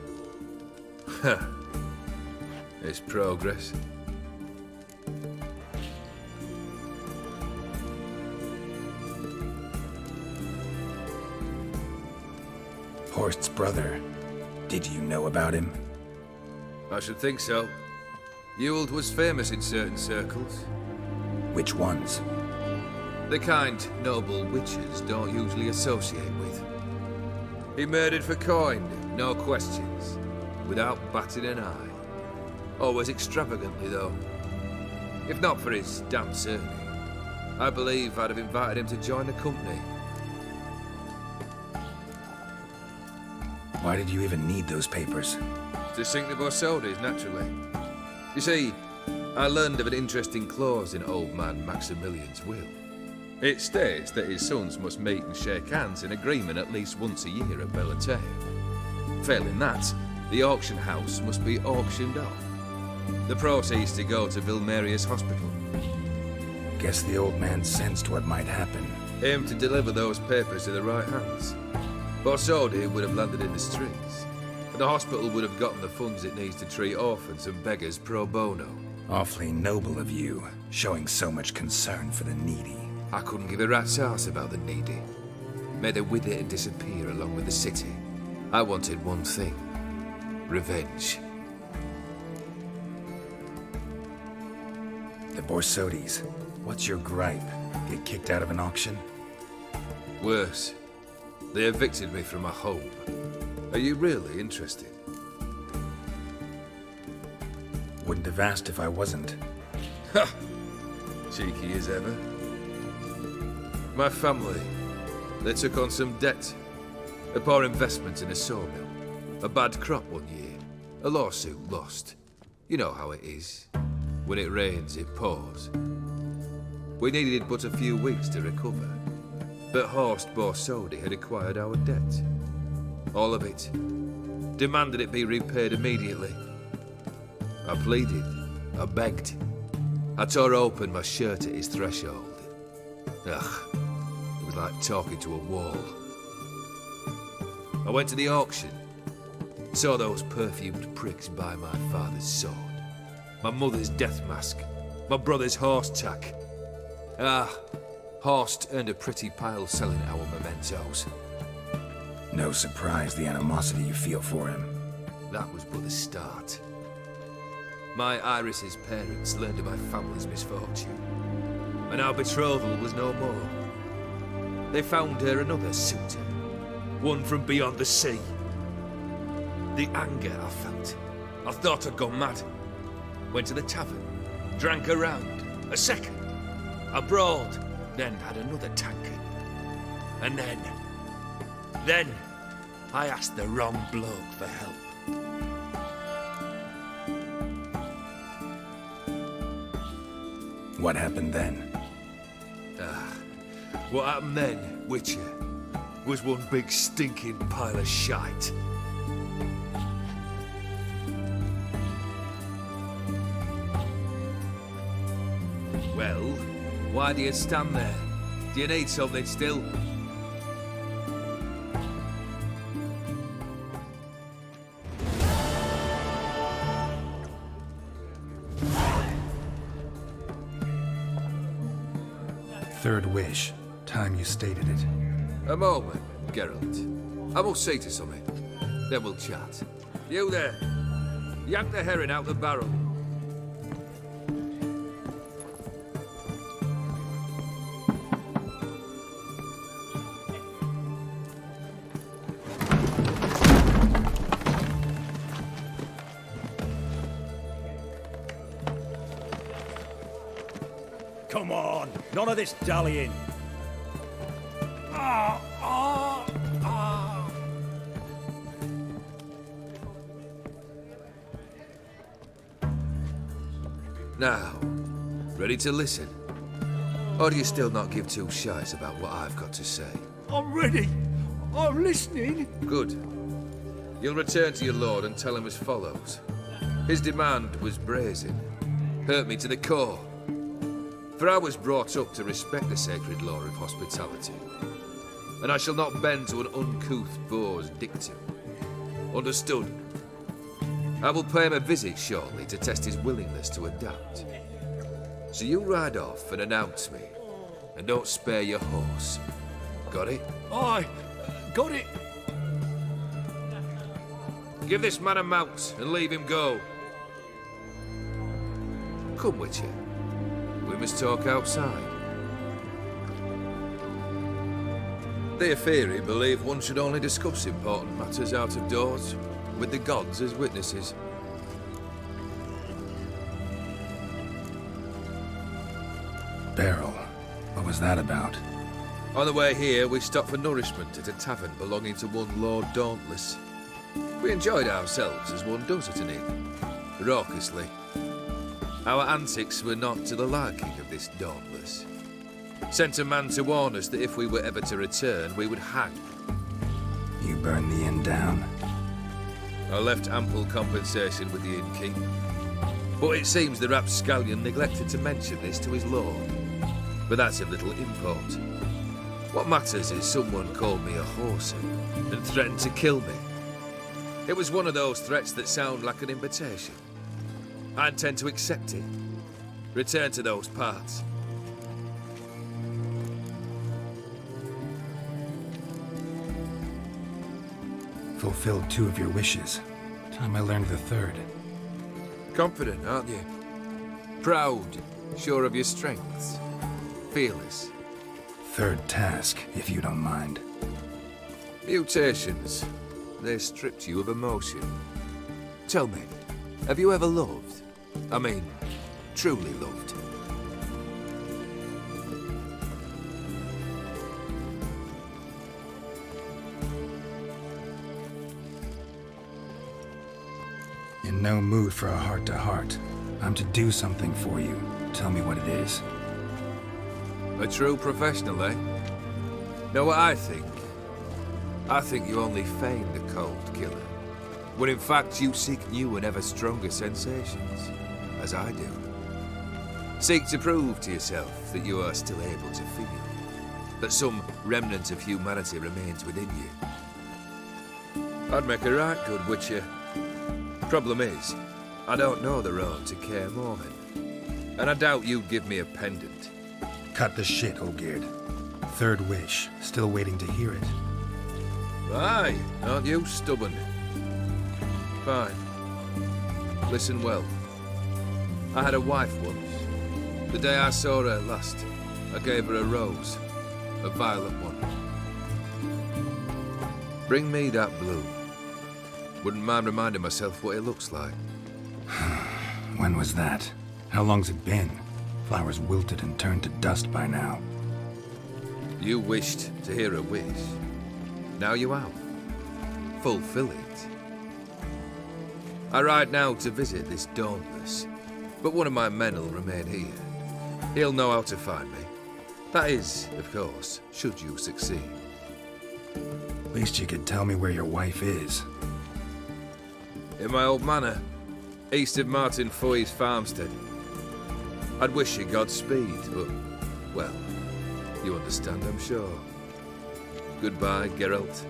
Huh. It's progress.
Horst's brother. Did you know about him?
I should think so. Ewald was famous in certain circles.
Which ones?
The kind noble witches don't usually associate with. He murdered for coin, no questions, without batting an eye. Always extravagantly, though. If not for his damn surname, I believe I'd have invited him to join the company.
Why did you even need those papers?
To sink the Borsodis, naturally. You see, I learned of an interesting clause in old man Maximilian's will. It states that his sons must meet and shake hands in agreement at least once a year at Bellatea. Failing that, the auction house must be auctioned off. The proceeds to go to Vilmerius Hospital.
Guess the old man sensed what might happen.
Aimed to deliver those papers to the right hands. Borsodi would have landed in the streets, and the hospital would have gotten the funds it needs to treat orphans and beggars pro bono.
Awfully noble of you, showing so much concern for the needy.
I couldn't give a rat's ass about the needy. May they wither and disappear along with the city. I wanted one thing. Revenge.
The Borsodis. What's your gripe? Get kicked out of an auction?
Worse. They evicted me from my home. Are you really interested?
Wouldn't have asked if I wasn't.
Ha! Cheeky as ever. My family, they took on some debt. A poor investment in a sawmill. A bad crop one year. A lawsuit lost. You know how it is. When it rains, it pours. We needed but a few weeks to recover. But Horst Borsodi had acquired our debt. All of it. Demanded it be repaid immediately. I pleaded. I begged. I tore open my shirt at his threshold. Ugh. It was like talking to a wall. I went to the auction. Saw those perfumed pricks buy my father's sword. My mother's death mask. My brother's horse tack. Horst earned a pretty pile selling our mementos.
No surprise the animosity you feel for him.
That was but the start. My Iris's parents learned of my family's misfortune, and our betrothal was no more. They found her another suitor, one from beyond the sea. The anger I felt, I thought I'd gone mad. Went to the tavern, drank a round, a second, I brawled, then had another tankard. And then I asked the wrong bloke for help.
What happened then?
What happened then, Witcher, was one big stinking pile of shite. Well, why do you stand there? Do you need something still?
Third wish. Time you stated it.
A moment, Geralt. I will see to something. Then we'll chat. You there. Yank the herring out the barrel.
Come on, none of this dallying.
Now, ready to listen? Or do you still not give two shies about what I've got to say?
I'm ready. I'm listening.
Good. You'll return to your lord and tell him as follows. His demand was brazen. Hurt me to the core. For I was brought up to respect the sacred law of hospitality. And I shall not bend to an uncouth boor's dictum. Understood? I will pay him a visit shortly to test his willingness to adapt. So you ride off and announce me. And don't spare your horse. Got it?
Aye, got it.
Give this man a mount and leave him go. Come, Witcher. We must talk outside. The Aetheri believe one should only discuss important matters out of doors, with the gods as witnesses.
Beryl, what was that about?
On the way here, we stopped for nourishment at a tavern belonging to one Lord Dauntless. We enjoyed ourselves as one does at an inn, raucously. Our antics were not to the liking of this Dauntless. Sent a man to warn us that if we were ever to return, we would hang.
You burned the inn down?
I left ample compensation with the innkeep. But it seems the rapscallion neglected to mention this to his lord. But that's of little import. What matters is someone called me a horsey and threatened to kill me. It was one of those threats that sound like an invitation. I intend to accept it. Return to those parts.
Fulfilled 2 of your wishes. Time I learned the 3rd.
Confident, aren't you? Proud, sure of your strengths. Fearless.
3rd task, if you don't mind.
Mutations. They stripped you of emotion. Tell me, have you ever loved? I mean, truly loved?
In no mood for a heart-to-heart. I'm to do something for you. Tell me what it is.
A true professional, eh? Know what I think? I think you only feign the cold killer, when in fact you seek new and ever stronger sensations, as I do. Seek to prove to yourself that you are still able to feel, that some remnant of humanity remains within you. I'd make a right good witcher. Problem is, I don't know the road to Kaer Morhen, and I doubt you'd give me a pendant.
Cut the shit, Olgierd. 3rd wish. Still waiting to hear it.
Aye, aren't you stubborn? Fine. Listen well. I had a wife once. The day I saw her last, I gave her a rose. A violet one. Bring me that blue. Wouldn't mind reminding myself what it looks like.
When was that? How long's it been? Flowers wilted and turned to dust by now.
You wished to hear a wish. Now you have. Fulfill it. I ride now to visit this Dauntless, but one of my men will remain here. He'll know how to find me. That is, of course, should you succeed.
Least you could tell me where your wife is.
In my old manor, east of Martin Foy's farmstead. I'd wish you Godspeed, but, well, you understand, I'm sure. Goodbye, Geralt.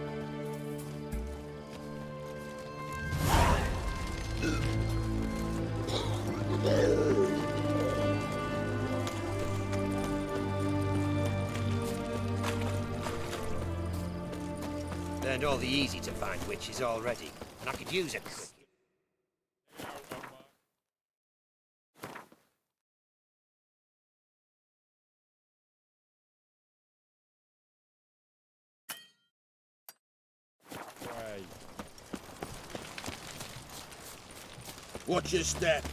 Learned all the easy-to-find witches already, and I could use a quick...
Watch your step.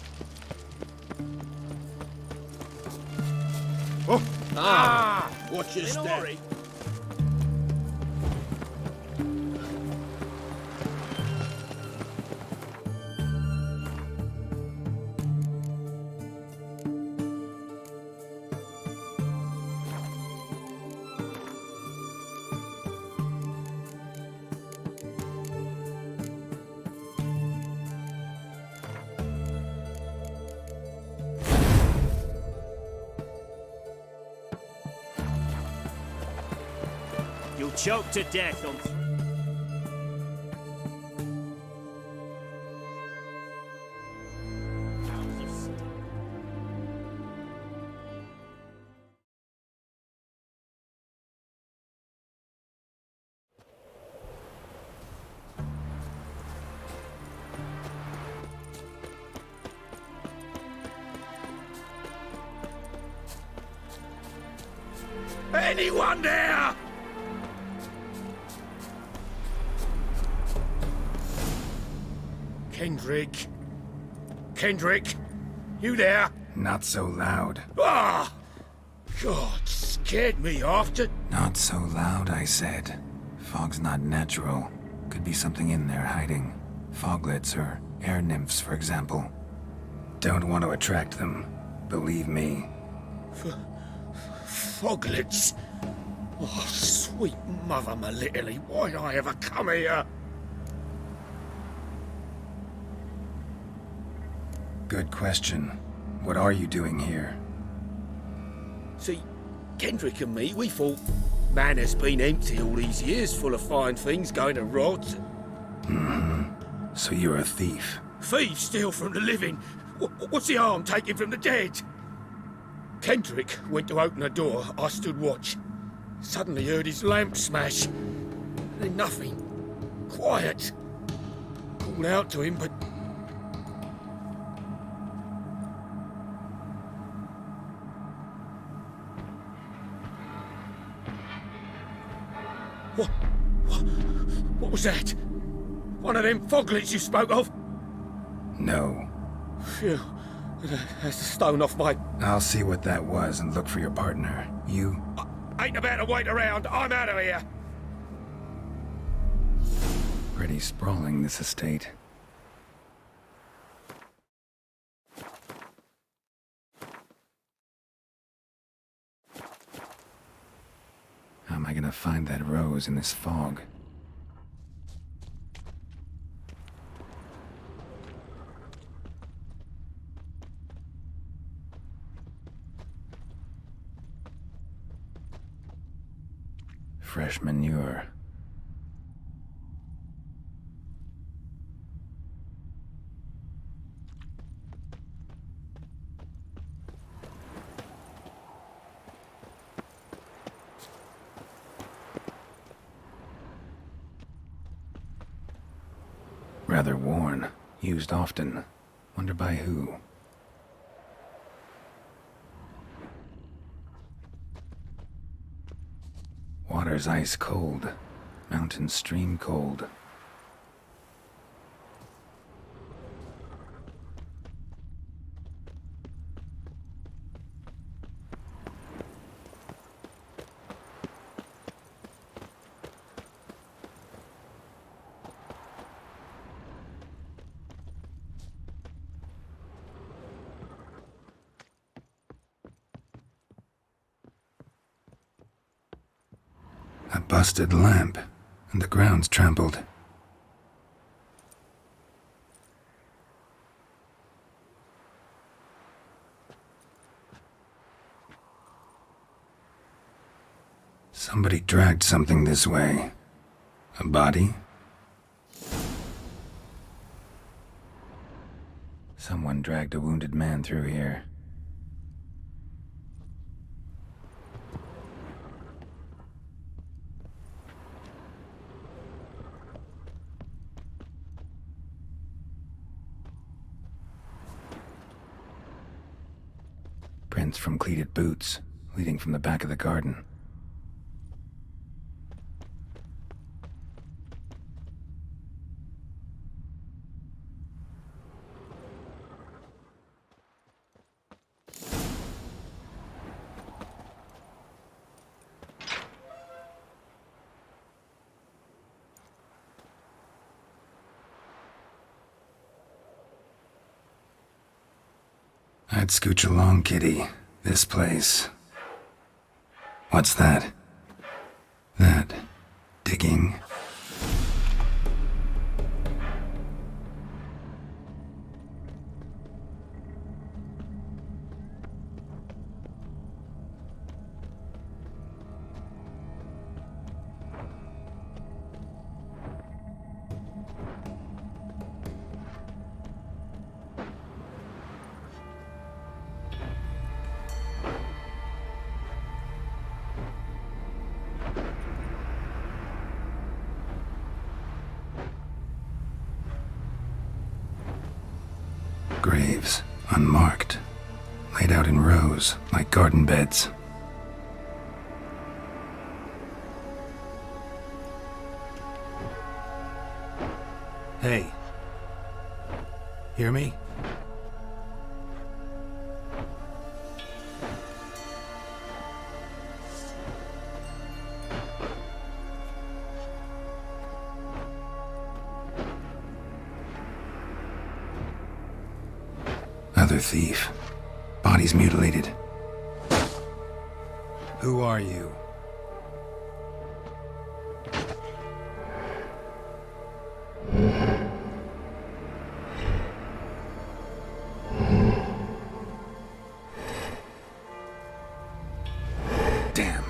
Oh.
Ah!
Watch your
In a
step.
hurry.
You'll choke to death on...
Anyone there? Kendrick? Kendrick? You there?
Not so loud.
Ah! God, scared me half to...
Not so loud, I said. Fog's not natural. Could be something in there hiding. Foglets or air nymphs, for example. Don't want to attract them. Believe me.
Foglets? Oh, sweet mother, my little, why'd I ever come here?
Good question. What are you doing here?
See, Kendrick and me, we thought man has been empty all these years, full of fine things going to rot.
Mm-hmm. So you're a thief.
Thieves steal from the living. What's the harm taking from the dead? Kendrick went to open the door. I stood watch. Suddenly heard his lamp smash. Then nothing. Quiet. Called out to him, but... What was that? One of them foglets you spoke of?
No.
Phew. That's the stone off my...
I'll see what that was and look for your partner. You...
Ain't about to wait around. I'm out of here.
Pretty sprawling, this estate. How am I gonna find that rose in this fog? Fresh manure. Rather worn. Used often. Wonder by who. Water's ice cold. Mountain stream cold. A busted lamp, and the ground's trampled. Somebody dragged something this way. A body? Someone dragged a wounded man through here. Prints from cleated boots, leading from the back of the garden. I'd scooch along, kitty. This place. What's that? That. Digging. Graves, unmarked, laid out in rows like garden beds. Hey. Hear me? Other thief. Body's mutilated. Who are you? Damn.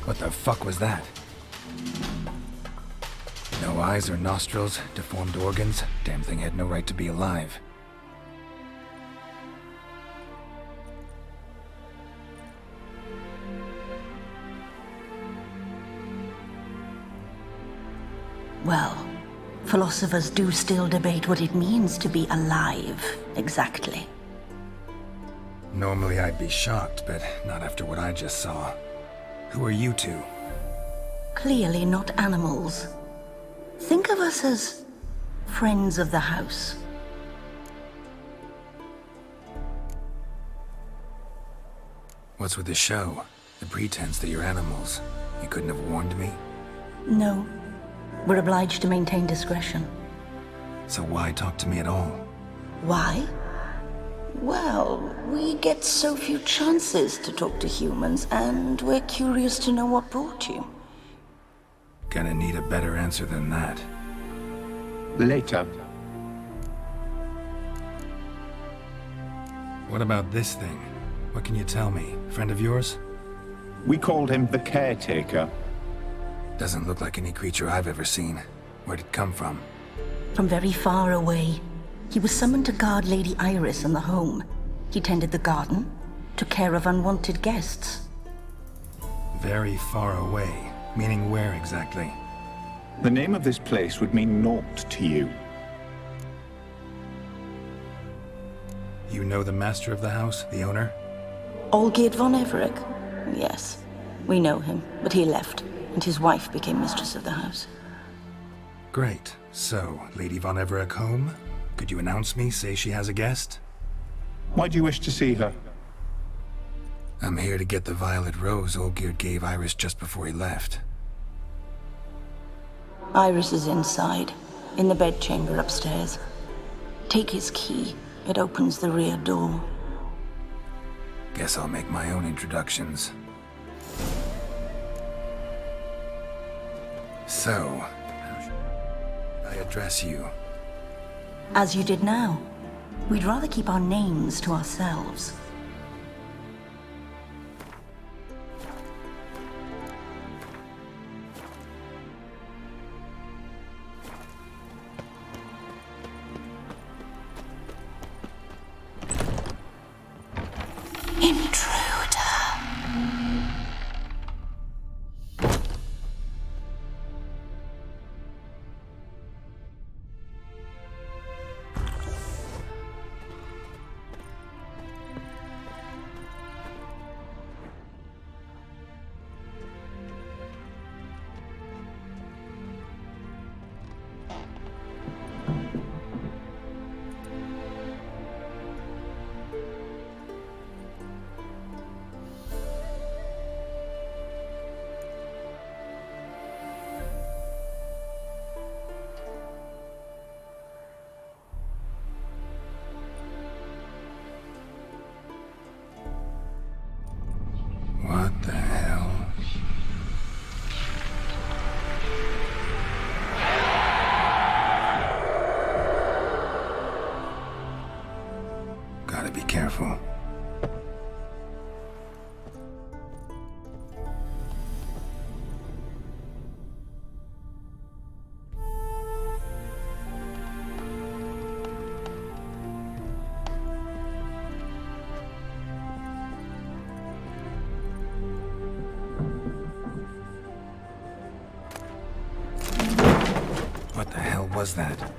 What the fuck was that? No eyes or nostrils, deformed organs. Damn thing had no right to be alive.
Well, philosophers do still debate what it means to be alive, exactly.
Normally I'd be shocked, but not after what I just saw. Who are you two?
Clearly not animals. Think of us as friends of the house.
What's with the show? The pretense that you're animals. You couldn't have warned me?
No. We're obliged to maintain discretion.
So why talk to me at all?
Why? Well, we get so few chances to talk to humans, and we're curious to know what brought you.
Gonna need a better answer than that.
Later.
What about this thing? What can you tell me? Friend of yours?
We called him the Caretaker.
Doesn't look like any creature I've ever seen. Where'd it come from?
From very far away. He was summoned to guard Lady Iris and the home. He tended the garden, took care of unwanted guests.
Very far away. Meaning where exactly?
The name of this place would mean naught to you.
You know the master of the house, the owner?
Olgierd von Everec? Yes. We know him, but he left, and his wife became mistress of the house.
Great. So, Lady von Everec home? Could you announce me, say she has a guest?
Why do you wish to see her?
I'm here to get the violet rose Olgierd gave Iris just before he left.
Iris is inside, in the bedchamber upstairs. Take his key. It opens the rear door.
Guess I'll make my own introductions. So, how should I address you?
As you did now. We'd rather keep our names to ourselves.
What the hell? Gotta be careful. What the hell was that?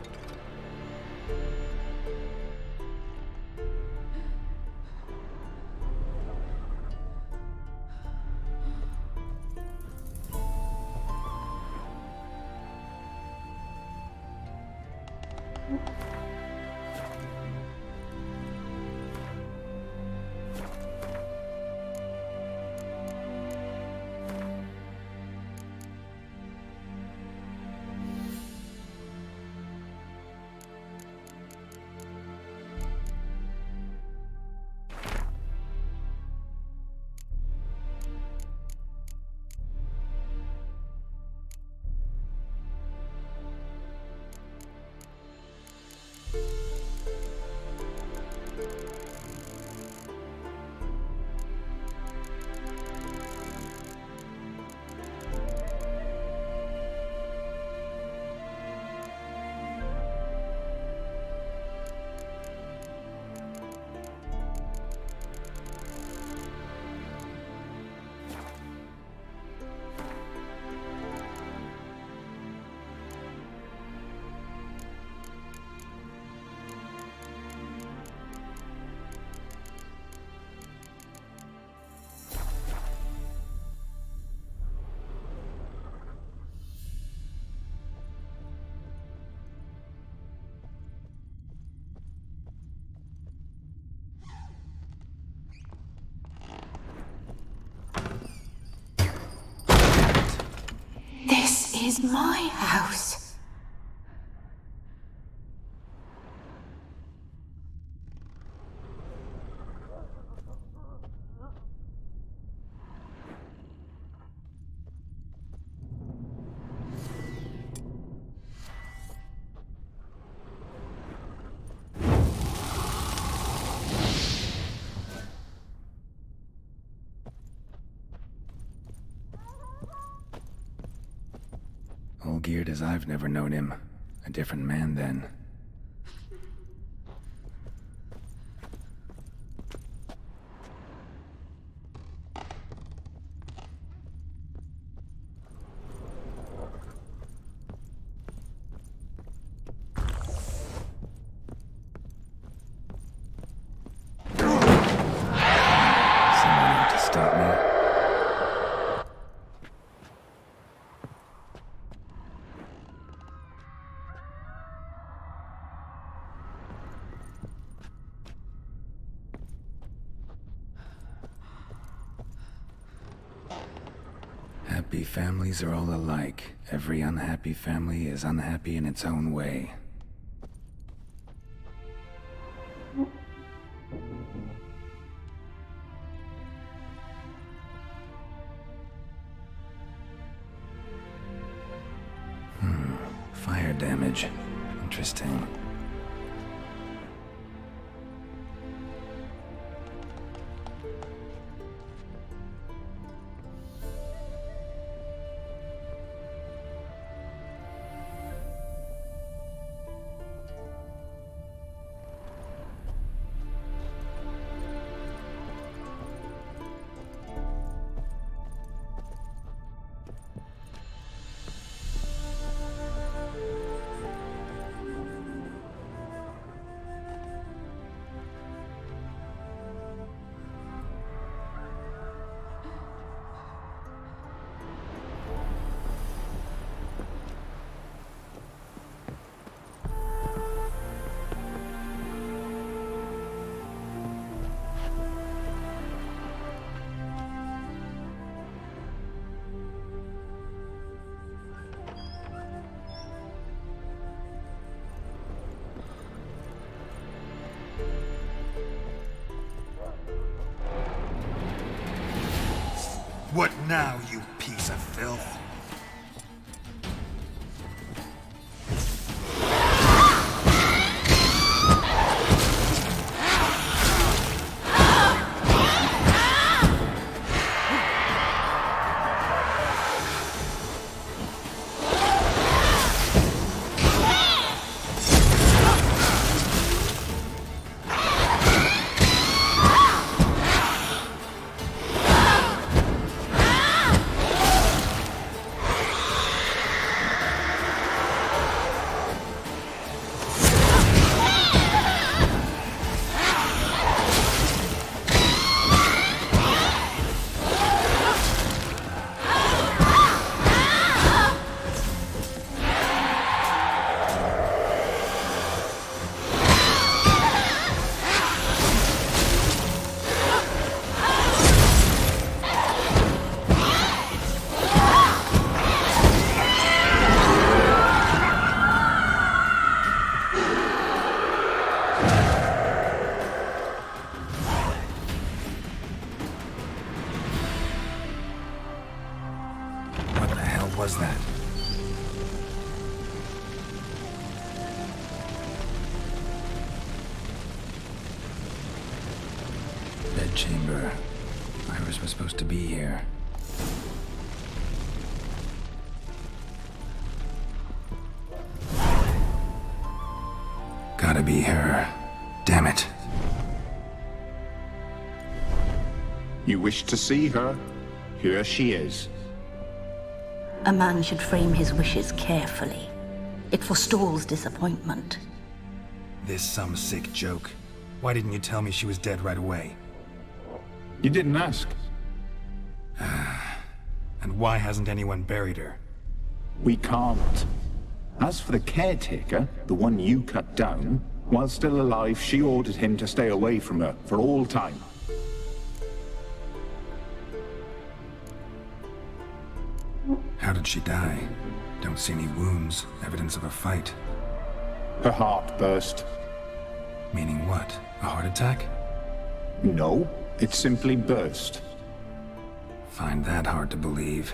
is my house.
All geared as I've never known him. A different man then. Someone out to stop me. Happy families are all alike. Every unhappy family is unhappy in its own way. Fire damage. Interesting.
What now, you piece of filth?
Was that? Bedchamber. Iris was supposed to be here. Gotta be her. Damn it.
You wish to see her? Here she is.
A man should frame his wishes carefully. It forestalls disappointment.
This some sick joke. Why didn't you tell me she was dead right away?
You didn't ask.
And why hasn't anyone buried her?
We can't. As for the caretaker, the one you cut down, while still alive, she ordered him to stay away from her for all time.
How did she die? Don't see any wounds, evidence of a fight.
Her heart burst.
Meaning what? A heart attack?
No, it simply burst.
Find that hard to believe.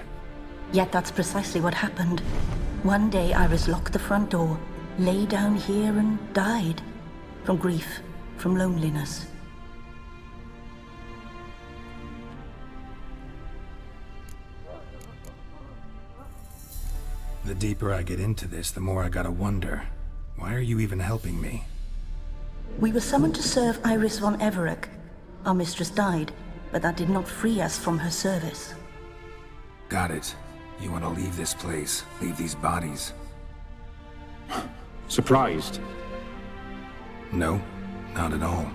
Yet that's precisely what happened. One day Iris locked the front door, lay down here and died. From grief, from loneliness.
The deeper I get into this, the more I gotta wonder. Why are you even helping me?
We were summoned to serve Iris von Everec. Our mistress died, but that did not free us from her service.
Got it. You want to leave this place, leave these bodies.
Surprised?
No, not at all.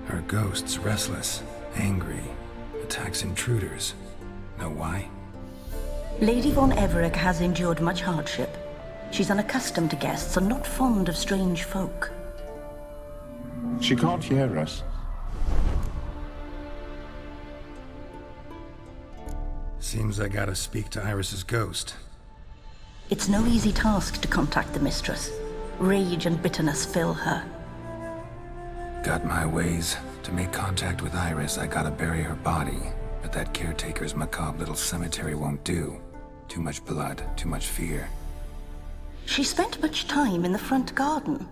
Her ghost's restless, angry, attacks intruders. Know why?
Lady von Everec has endured much hardship. She's unaccustomed to guests and not fond of strange folk.
She can't hear us.
Seems I gotta speak to Iris's ghost.
It's no easy task to contact the mistress. Rage and bitterness fill her.
Got my ways. To make contact with Iris, I gotta bury her body. But that caretaker's macabre little cemetery won't do. Too much blood, too much fear.
She spent much time in the front garden.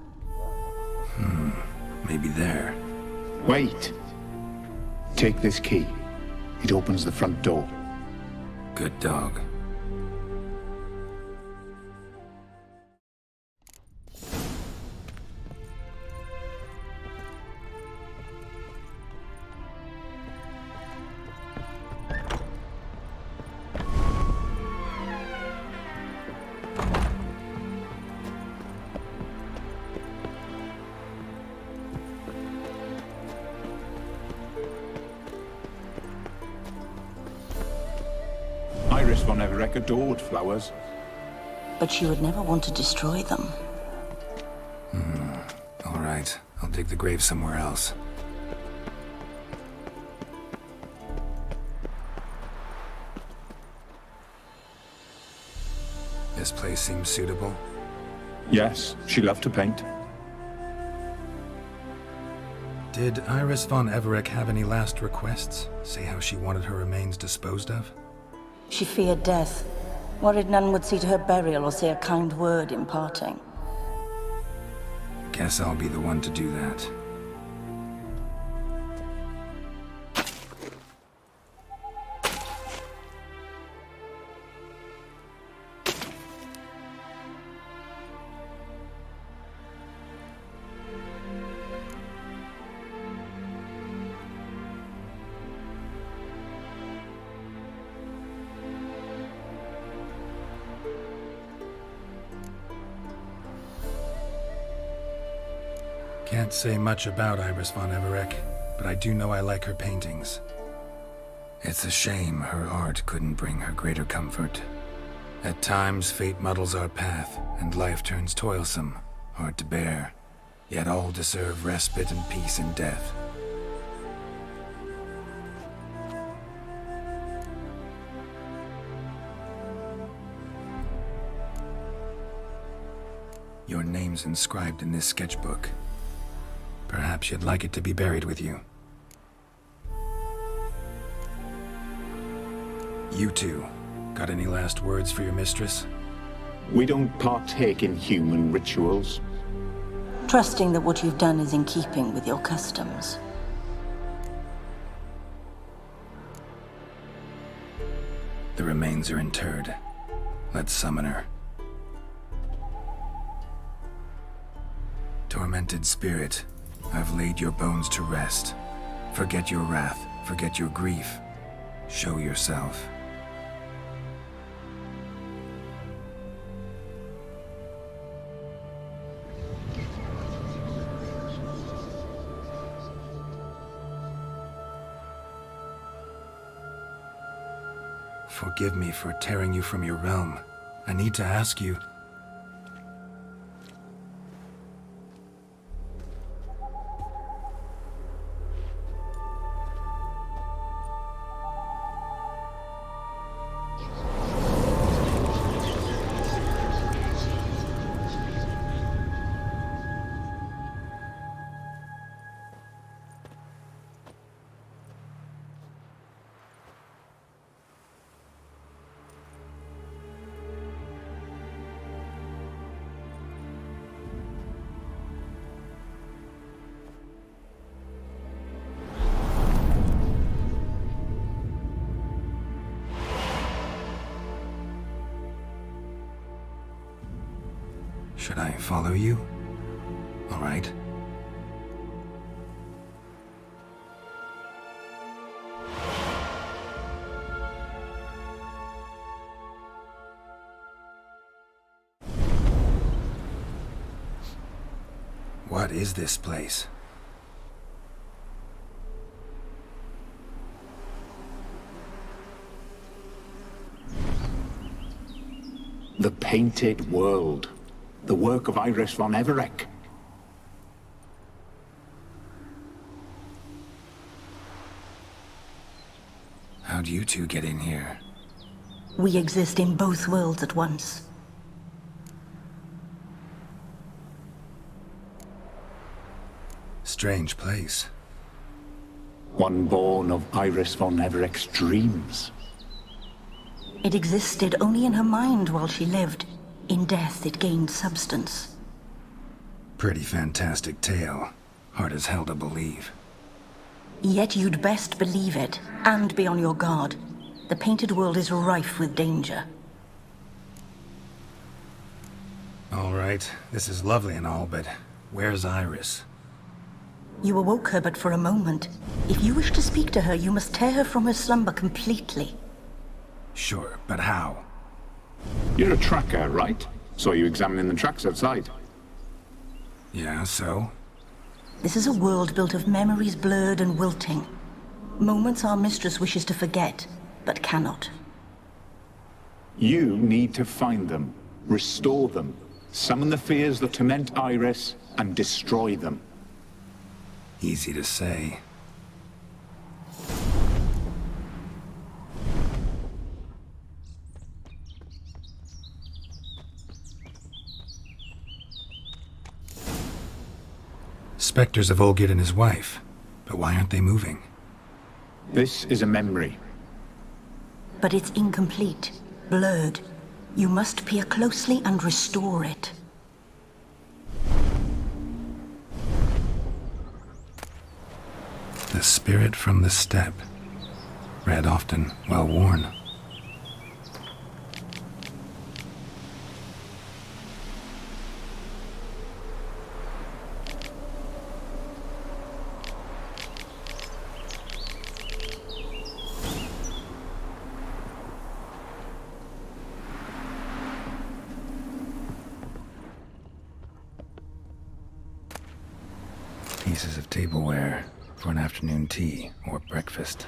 Maybe there.
Wait. Take this key. It opens the front door.
Good dog.
Iris von Everec adored flowers.
But she would never want to destroy them.
All right, I'll dig the grave somewhere else. This place seems suitable.
Yes, she loved to paint.
Did Iris von Everec have any last requests? Say how she wanted her remains disposed of?
She feared death. Worried none would see to her burial or say a kind word in parting.
Guess I'll be the one to do that. Can't say much about Iris von Everec, but I do know I like her paintings. It's a shame her art couldn't bring her greater comfort. At times, fate muddles our path, and life turns toilsome, hard to bear. Yet all deserve respite and peace in death. Your name's inscribed in this sketchbook. Perhaps you'd like it to be buried with you. You two, got any last words for your mistress?
We don't partake in human rituals.
Trusting that what you've done is in keeping with your customs.
The remains are interred. Let's summon her. Tormented spirit, I've laid your bones to rest. Forget your wrath, forget your grief. Show yourself. Forgive me for tearing you from your realm. I need to ask you... Should I follow you? All right. What is this place?
The Painted World. The work of Iris von Everec.
How'd you two get in here?
We exist in both worlds at once.
Strange place.
One born of Iris von Everec's dreams.
It existed only in her mind while she lived. In death, it gained substance.
Pretty fantastic tale. Hard as hell to believe.
Yet you'd best believe it, and be on your guard. The Painted World is rife with danger.
All right, this is lovely and all, but where's Iris?
You awoke her but for a moment. If you wish to speak to her, you must tear her from her slumber completely.
Sure, but how?
You're a tracker, right? Saw you examining the tracks outside.
Yeah, so?
This is a world built of memories blurred and wilting. Moments our mistress wishes to forget, but cannot.
You need to find them, restore them, summon the fears that torment Iris, and destroy them.
Easy to say. Spectres of Olgid and his wife. But why aren't they moving?
This is a memory.
But it's incomplete, blurred. You must peer closely and restore it.
The spirit from the steppe. Read often, well worn. Pieces of tableware for an afternoon tea or breakfast.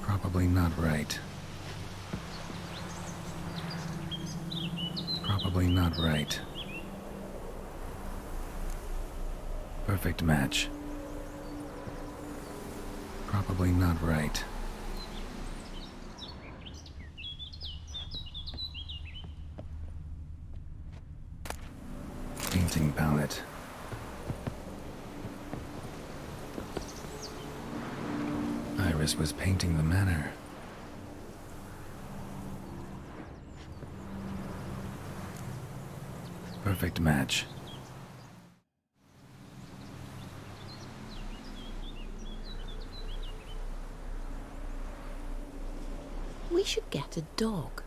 Probably not right. Probably not right. Perfect match. Probably not right. Painting palette. Iris was painting the manor. Perfect match.
We should get a dog.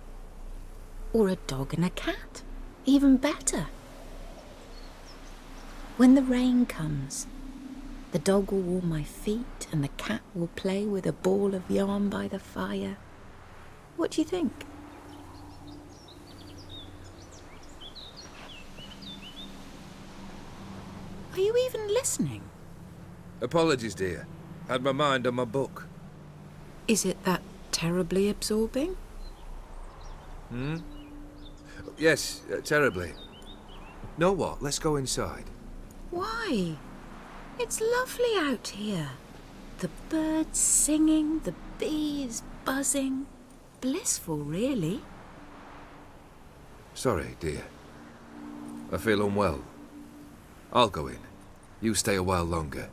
Or a dog and a cat. Even better. When the rain comes, the dog will warm my feet and the cat will play with a ball of yarn by the fire. What do you think? Are you even listening?
Apologies, dear. Had my mind on my book.
Is it that terribly absorbing?
Yes, terribly. Know what? Let's go inside.
Why? It's lovely out here. The birds singing, the bees buzzing. Blissful, really.
Sorry, dear. I feel unwell. I'll go in. You stay a while longer.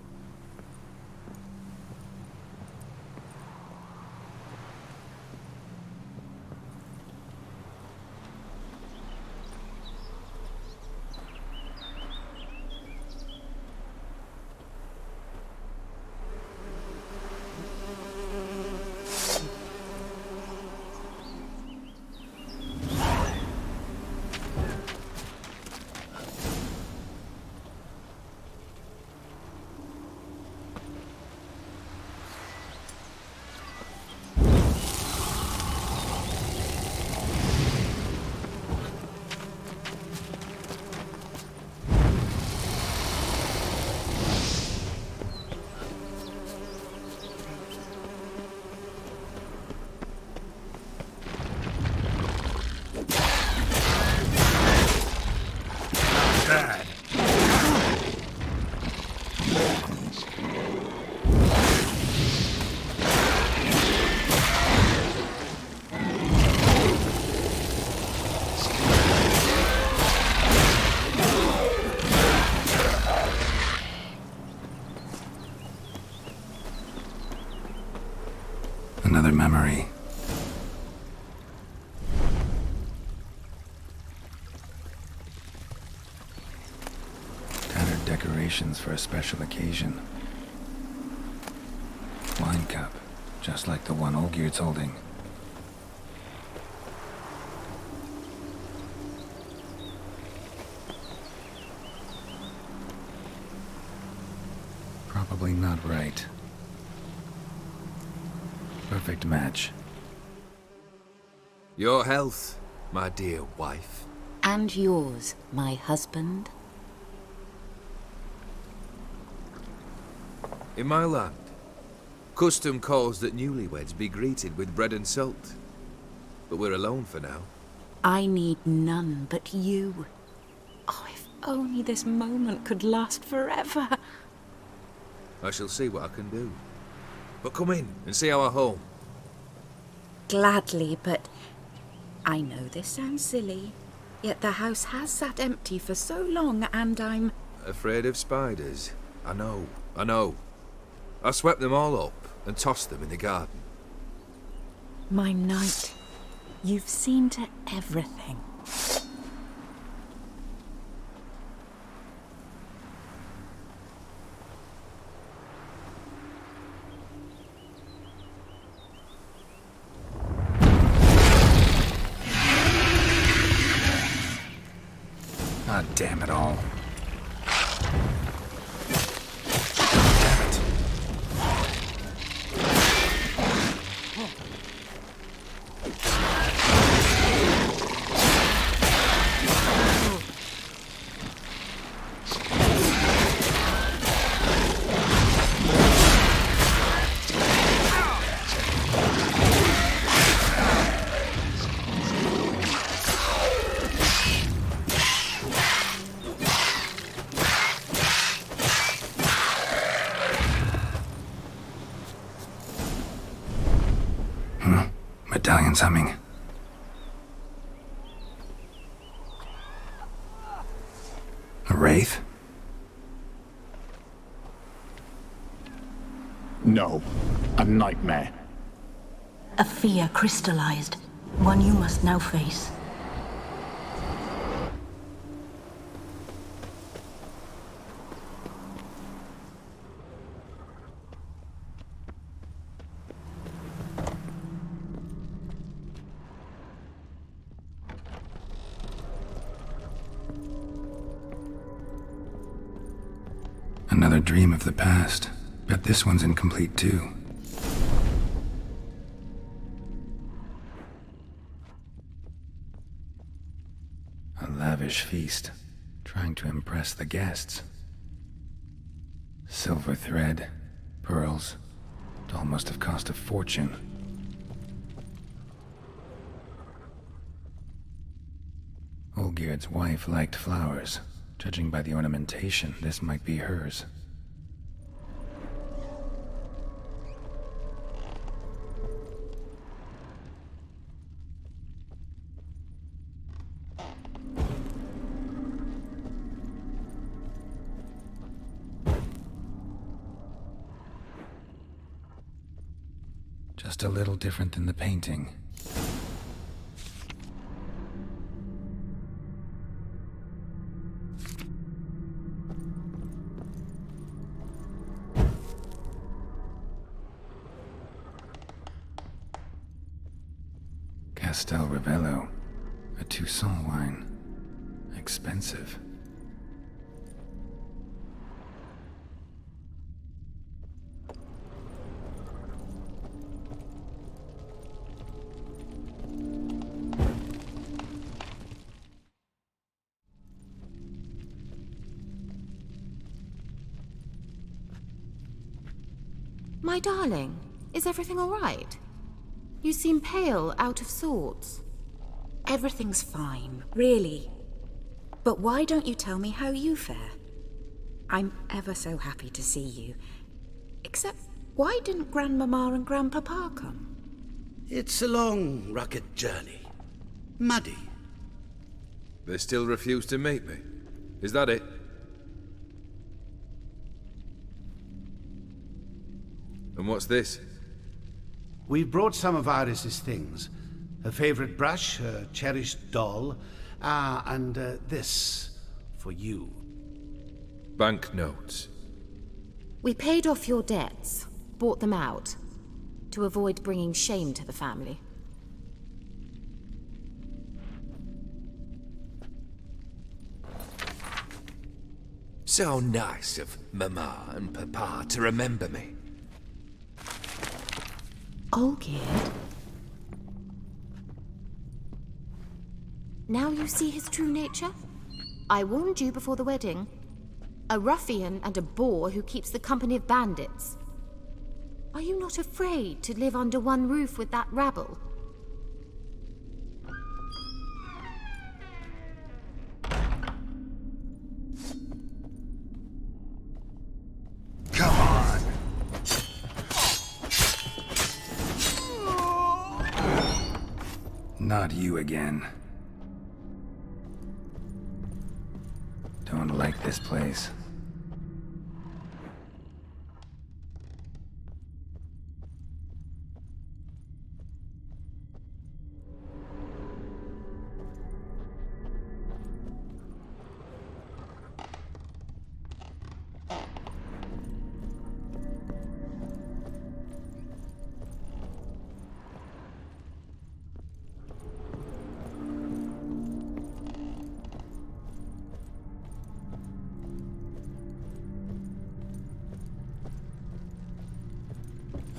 Another memory. Tattered decorations for a special occasion. Wine cup, just like the one Olgierd's holding. Probably not right. Perfect match.
Your health, my dear wife.
And yours, my husband.
In my land, custom calls that newlyweds be greeted with bread and salt. But we're alone for now.
I need none but you. Oh, if only this moment could last forever.
I shall see what I can do. But come in and see our home.
Gladly, but I know this sounds silly, yet the house has sat empty for so long and I'm...
Afraid of spiders? I know. I swept them all up and tossed them in the garden.
My knight, you've seen to everything.
Ah, damn it all. Medallion's humming. A wraith?
No, a nightmare.
A fear crystallized, one you must now face.
Another dream of the past. Bet this one's incomplete too. A lavish feast, trying to impress the guests. Silver thread, pearls. It all must have cost a fortune. Olgierd's wife liked flowers. Judging by the ornamentation, this might be hers. Just a little different than the painting. Castel Ravello, a Toussaint wine. Expensive.
My darling, is everything all right? You seem pale, out of sorts. Everything's fine, really. But why don't you tell me how you fare? I'm ever so happy to see you. Except, why didn't Grandmama and Grandpapa come?
It's a long, rugged journey. Muddy.
They still refuse to meet me. Is that it? And what's this?
We've brought some of Iris's things. Her favorite brush, her cherished doll, and this for you.
Banknotes.
We paid off your debts, bought them out, to avoid bringing shame to the family.
So nice of Mama and Papa to remember me.
Olgierd? Now you see his true nature? I warned you before the wedding. A ruffian and a boor who keeps the company of bandits. Are you not afraid to live under one roof with that rabble?
Come on! Not you again. Don't like this place.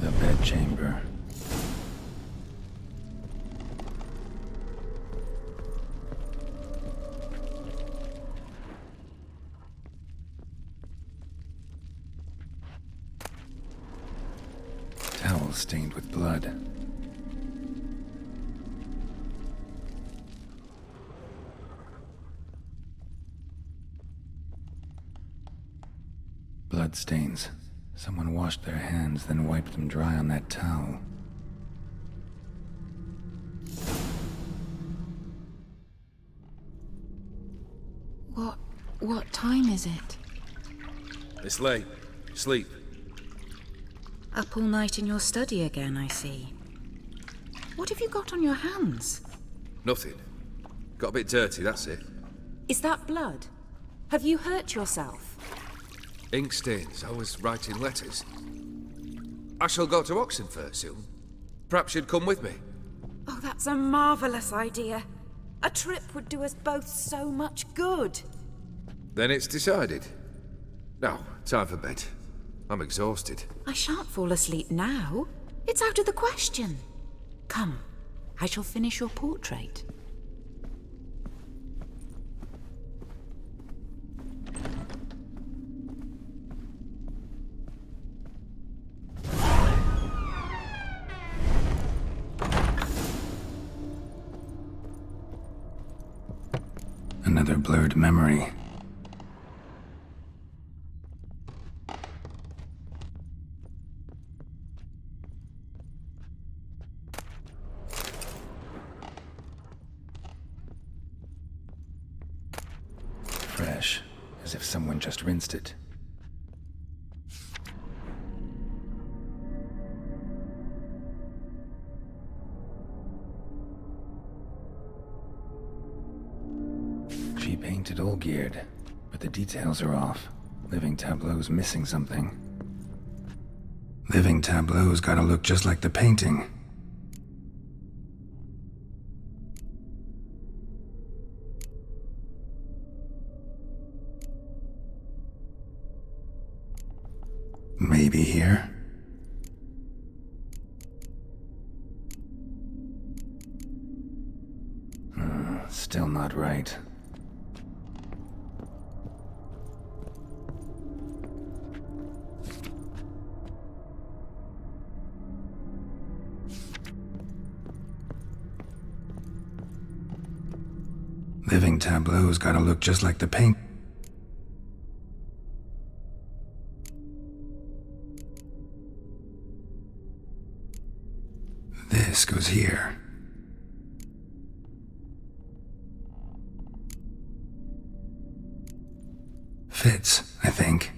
The bedchamber. Towel stained with blood. Blood stains. Someone washed their hands, then wiped them dry on that towel.
What time is it?
It's late. Sleep.
Up all night in your study again, I see. What have you got on your hands?
Nothing. Got a bit dirty, that's it.
Is that blood? Have you hurt yourself?
Ink stains. I was writing letters. I shall go to Oxenfurt soon. Perhaps you'd come with me.
Oh, that's a marvelous idea. A trip would do us both so much good.
Then it's decided. Now, time for bed. I'm exhausted.
I shan't fall asleep now. It's out of the question. Come, I shall finish your portrait.
Another blurred memory. Fresh, as if someone just rinsed it. She painted Olgierd, but the details are off. Living Tableau's missing something. Living Tableau's gotta look just like the painting. Maybe here? Still not right. Living Tableau's gotta look just like the paint. This goes here. Fits, I think.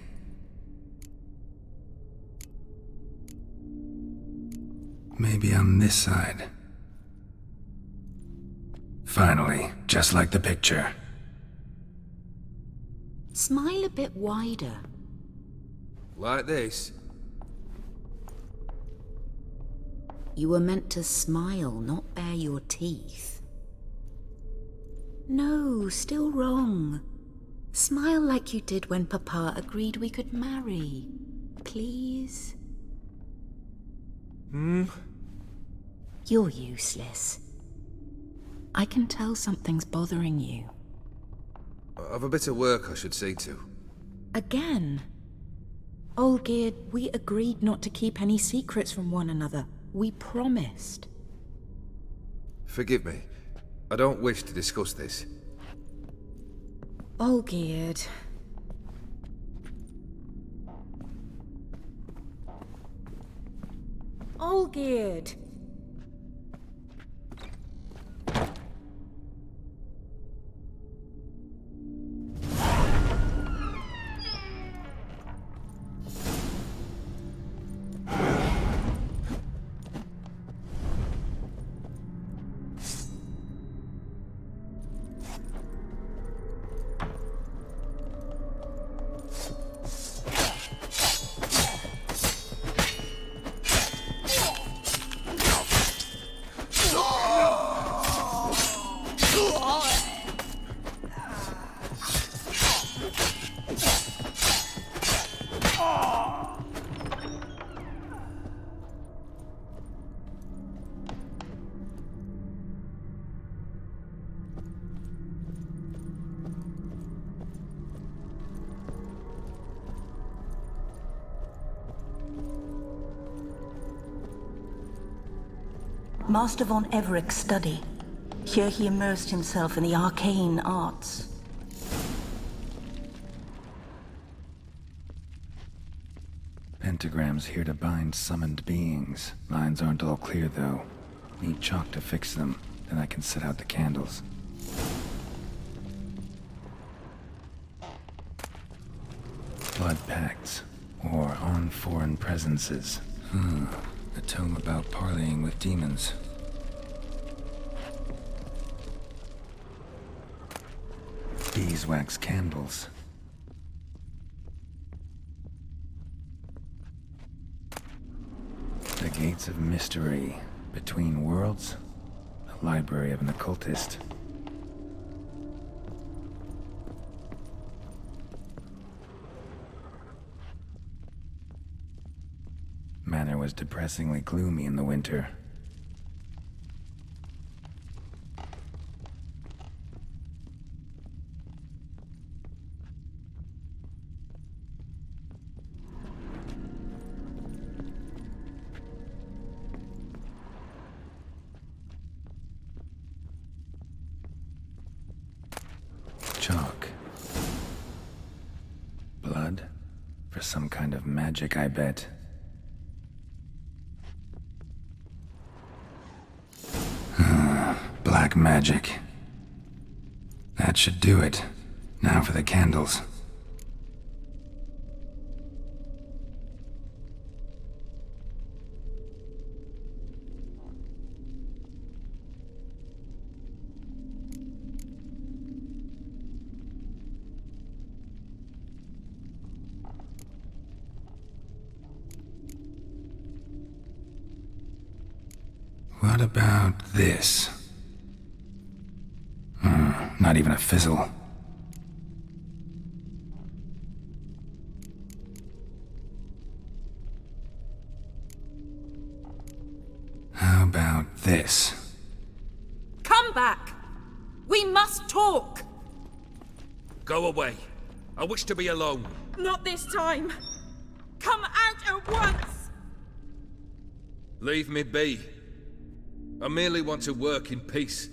Maybe on this side. Finally, just like the picture.
Smile a bit wider.
Like this?
You were meant to smile, not bare your teeth. No, still wrong. Smile like you did when Papa agreed we could marry. Please? You're useless. I can tell something's bothering you.
I've a bit of work I should see to.
Again? Olgierd, we agreed not to keep any secrets from one another. We promised.
Forgive me. I don't wish to discuss this.
Olgierd. Olgierd!
Master von Everek's study. Here he immersed himself in the arcane arts.
Pentagrams here to bind summoned beings. Lines aren't all clear, though. Need chalk to fix them, then I can set out the candles. Blood pacts, or on foreign presences. A tome about parleying with demons. Beeswax candles. The Gates of Mystery. Between Worlds. A library of an occultist. Manor was depressingly gloomy in the winter. Chalk. Blood? For some kind of magic, I bet. Black magic. That should do it. Now for the candles. What about this? Not even a fizzle. How about this?
Come back! We must talk!
Go away. I wish to be alone.
Not this time! Come out at once!
Leave me be. I merely want to work in peace.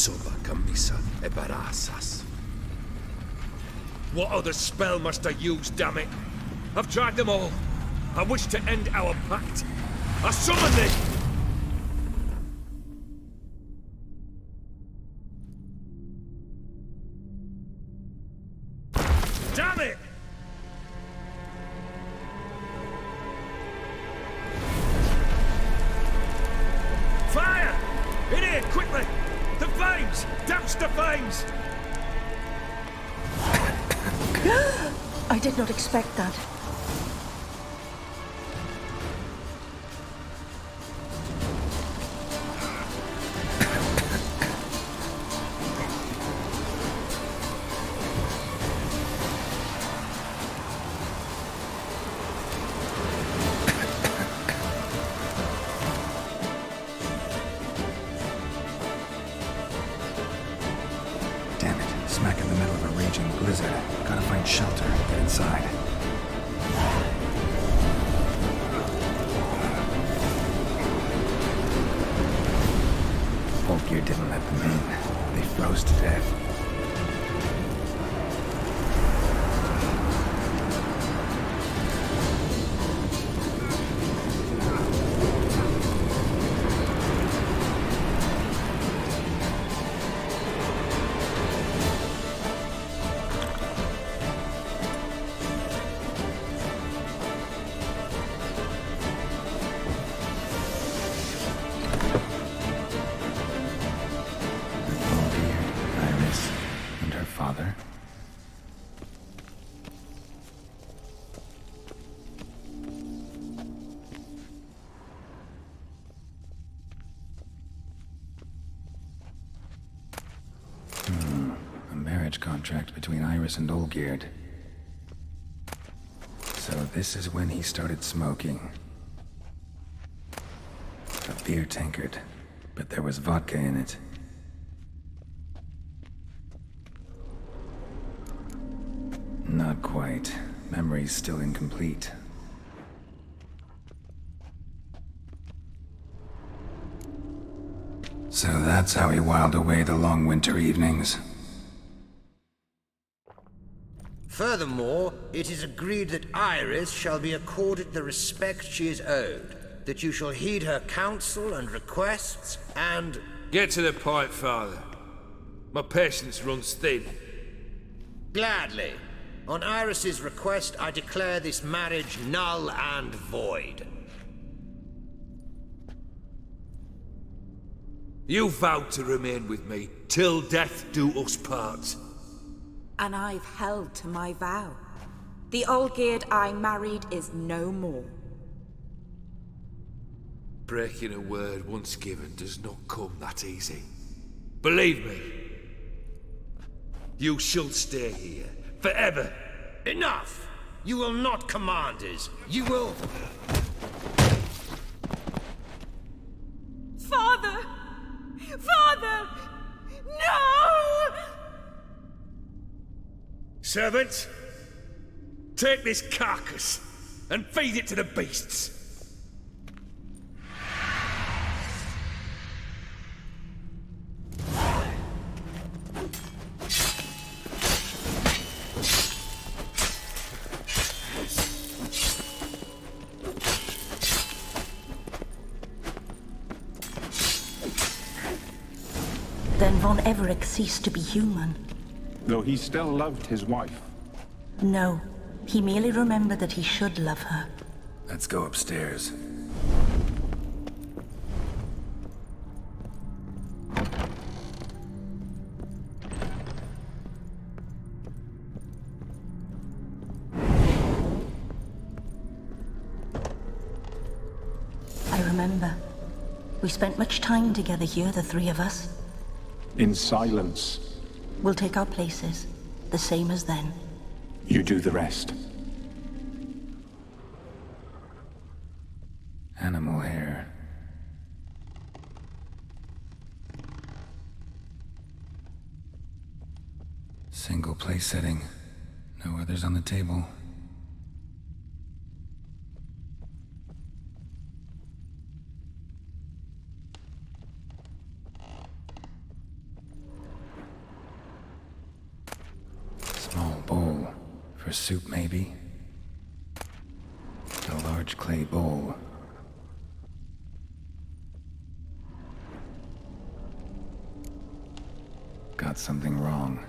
Soba camisa e barasas.
What other spell must I use, damn it? I've tried them all. I wish to end our pact. I summon thee! Damn it! Fire! In here, quickly! The flames! Douse the flames!
I did not expect that.
Damn it, smack in the middle of a raging blizzard. Gotta find shelter, get inside. Volkir didn't let them in. They froze to death. Father. A marriage contract between Iris and Olgierd. So this is when he started smoking. A beer tankard, but there was vodka in it. Not quite. Memory's still incomplete. So that's how he whiled away the long winter evenings.
Furthermore, it is agreed that Iris shall be accorded the respect she is owed, that you shall heed her counsel and requests, and...
Get to the point, Father. My patience runs thin.
Gladly. On Iris's request, I declare this marriage null and void.
You vowed to remain with me till death do us part.
And I've held to my vow. The Olgierd I married is no more.
Breaking a word once given does not come that easy. Believe me. You shall stay here. Forever!
Enough! You will not command us. You will...
Father! Father! No!
Servant, take this carcass and feed it to the beasts.
Then Von Everec ceased to be human.
Though he still loved his wife.
No, he merely remembered that he should love her.
Let's go upstairs.
I remember. We spent much time together here, the three of us.
In silence.
We'll take our places, the same as then.
You do the rest.
Animal hair. Single place setting. No others on the table. For soup, maybe? A large clay bowl. Got something wrong.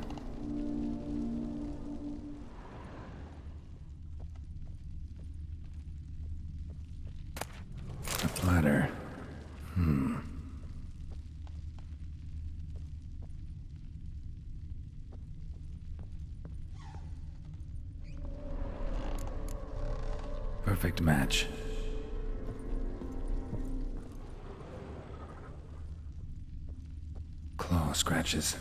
A platter. Perfect match. Claw scratches.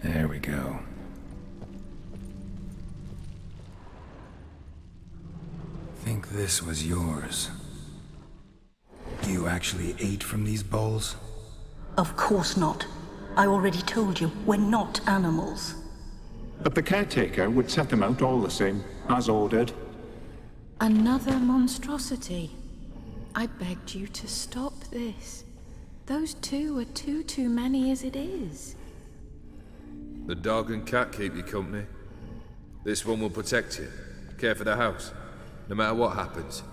There we go. Think this was yours. You actually ate from these bowls?
Of course not. I already told you, we're not animals.
But the caretaker would set them out all the same, as ordered.
Another monstrosity. I begged you to stop this. Those two are too many as it is.
The dog and cat keep you company. This one will protect you, care for the house, no matter what happens.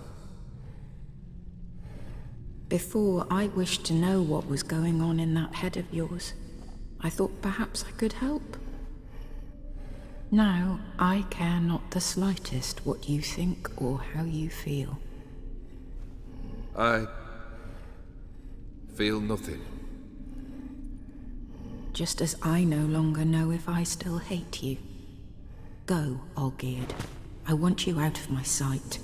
Before, I wished to know what was going on in that head of yours. I thought perhaps I could help. Now, I care not the slightest what you think or how you feel.
I feel nothing.
Just as I no longer know if I still hate you. Go, Olgierd. I want you out of my sight.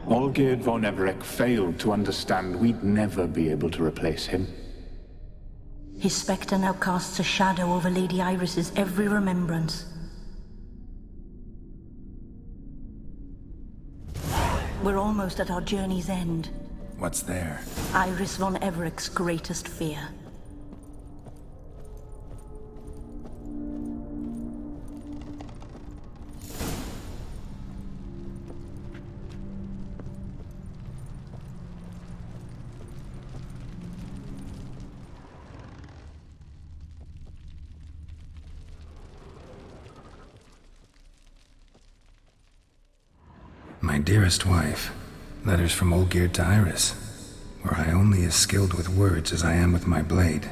Olgierd von Everec failed to understand we'd never be able to replace him.
His spectre now casts a shadow over Lady Iris's every remembrance. We're almost at our journey's end.
What's there?
Iris von Everec's greatest fear.
My dearest wife, letters from Olgierd to Iris, were I only as skilled with words as I am with my blade,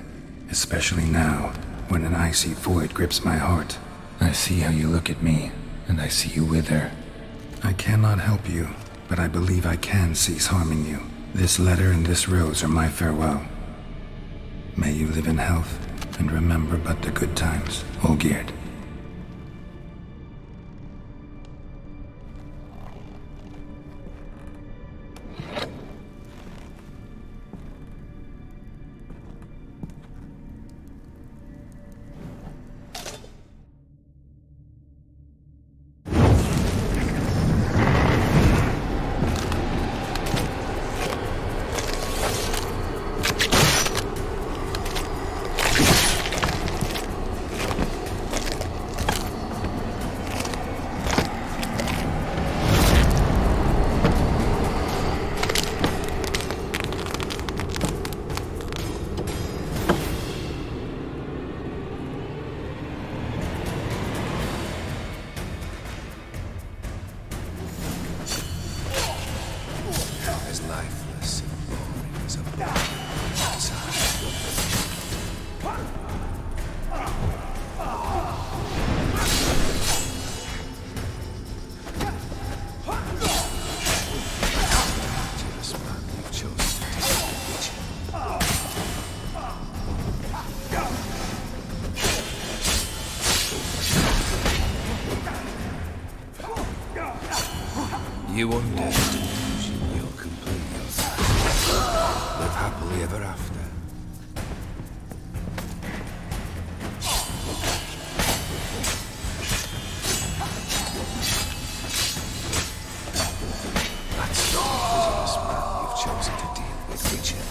especially now, when an icy void grips my heart. I see how you look at me, and I see you wither. I cannot help you, but I believe I can cease harming you. This letter and this rose are my farewell. May you live in health, and remember but the good times, Olgierd.
You understand, you'll complete your task. Live happily ever after. That's not the business man you've chosen to deal with, Richard.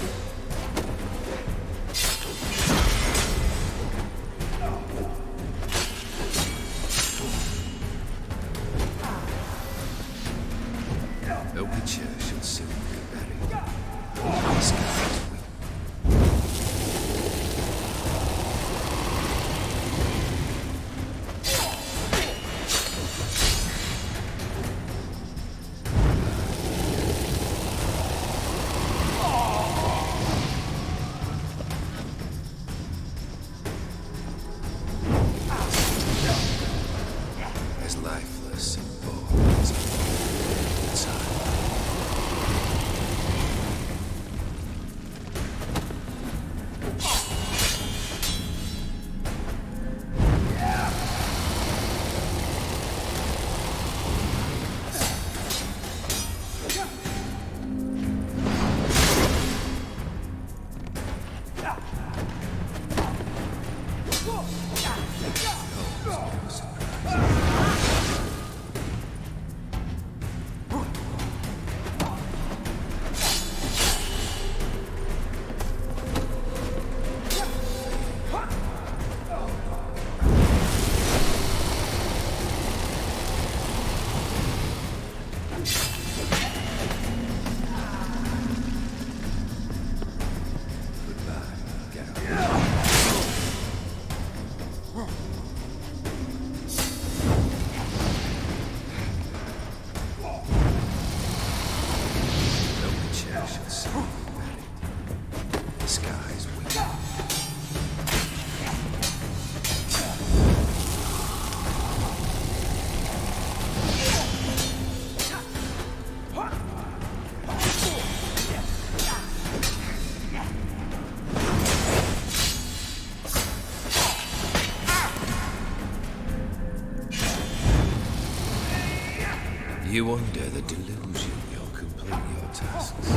You under the delusion you'll complete your tasks.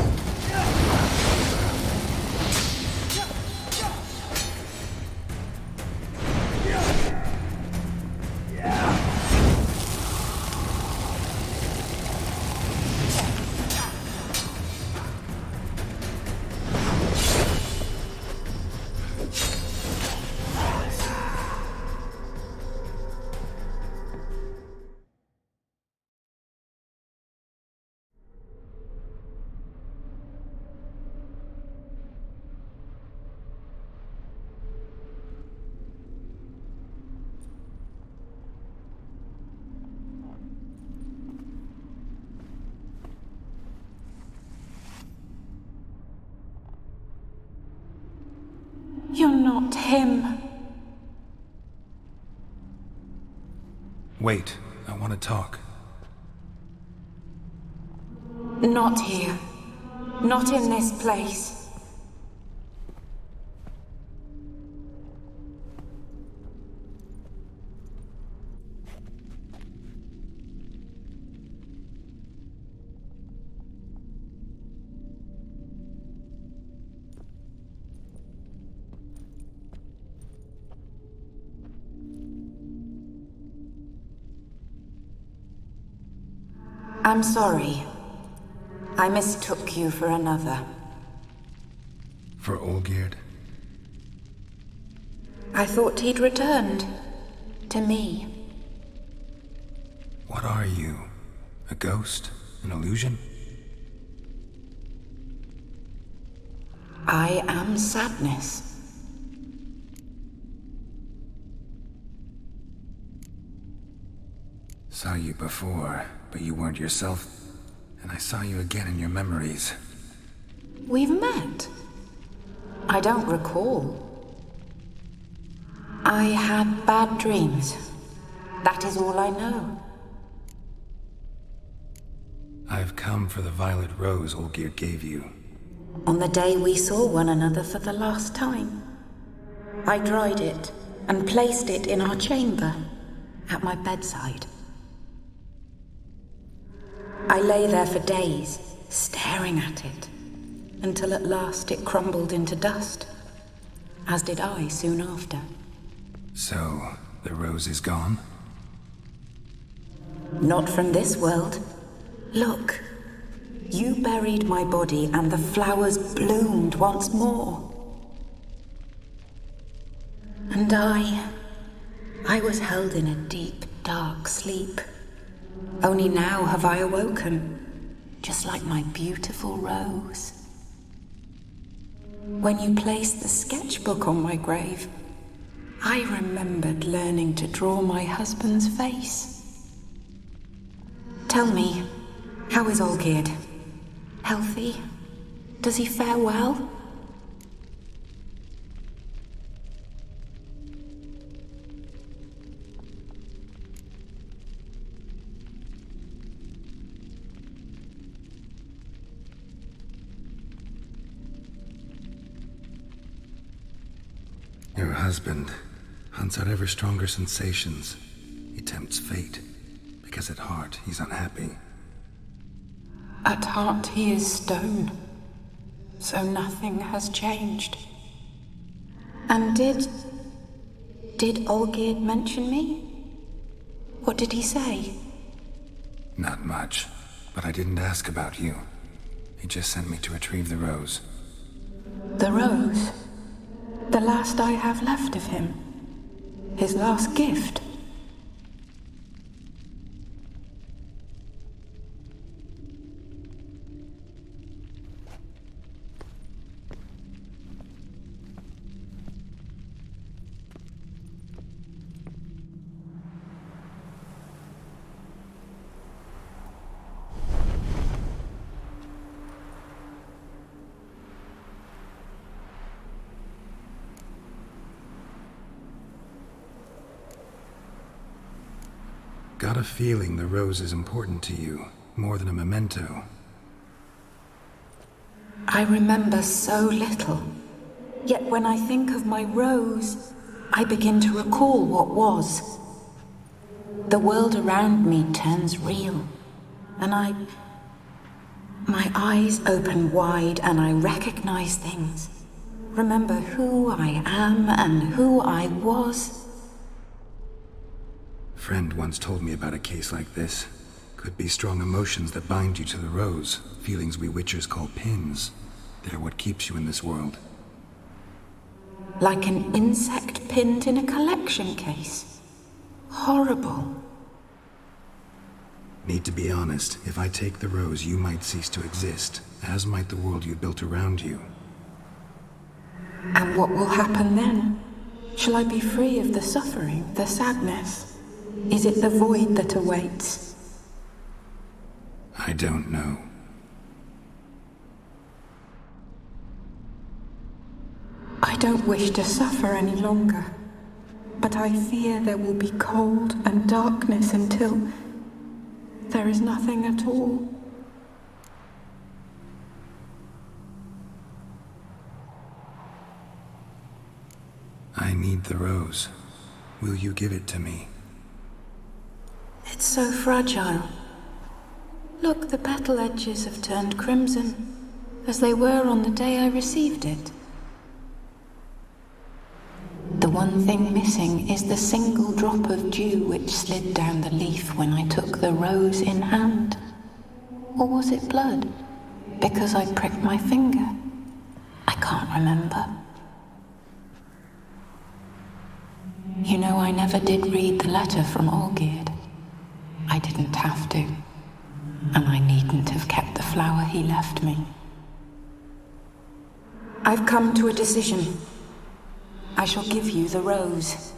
You're not him.
Wait, I want to talk.
Not here. Not in this place. I'm sorry. I mistook you for another.
For Olgierd?
I thought he'd returned. To me.
What are you? A ghost? An illusion?
I am sadness.
Saw you before, but you weren't yourself. And I saw you again in your memories.
We've met? I don't recall. I had bad dreams. That is all I know.
I've come for the violet rose Olgierd gave you.
On the day we saw one another for the last time, I dried it and placed it in our chamber, at my bedside. I lay there for days, staring at it, until at last it crumbled into dust, as did I soon after.
So, the rose is gone?
Not from this world. Look, you buried my body and the flowers bloomed once more. And I was held in a deep, dark sleep. Only now have I awoken, just like my beautiful rose. When you placed the sketchbook on my grave, I remembered learning to draw my husband's face. Tell me, how is Olgierd? Healthy? Does he fare well?
Your husband hunts out ever stronger sensations. He tempts fate, because at heart he's unhappy.
At heart he is stone, so nothing has changed. And did Olgierd mention me? What did he say?
Not much, but I didn't ask about you. He just sent me to retrieve the rose.
The rose? The last I have left of him. His last gift.
Got a feeling the rose is important to you, more than a memento.
I remember so little. Yet when I think of my rose, I begin to recall what was. The world around me turns real, and my eyes open wide and I recognize things. Remember who I am and who I was.
Friend once told me about a case like this. Could be strong emotions that bind you to the rose, feelings we witchers call pins. They're what keeps you in this world.
Like an insect pinned in a collection case. Horrible.
Need to be honest, if I take the rose, you might cease to exist, as might the world you built around you.
And what will happen then? Shall I be free of the suffering, the sadness? Is it the void that awaits?
I don't know.
I don't wish to suffer any longer, but I fear there will be cold and darkness until there is nothing at all.
I need the rose. Will you give it to me?
It's so fragile. Look, the petal edges have turned crimson, as they were on the day I received it. The one thing missing is the single drop of dew which slid down the leaf when I took the rose in hand. Or was it blood? Because I pricked my finger? I can't remember. You know, I never did read the letter from Olgierd. I didn't have to. And I needn't have kept the flower he left me. I've come to a decision. I shall give you the rose.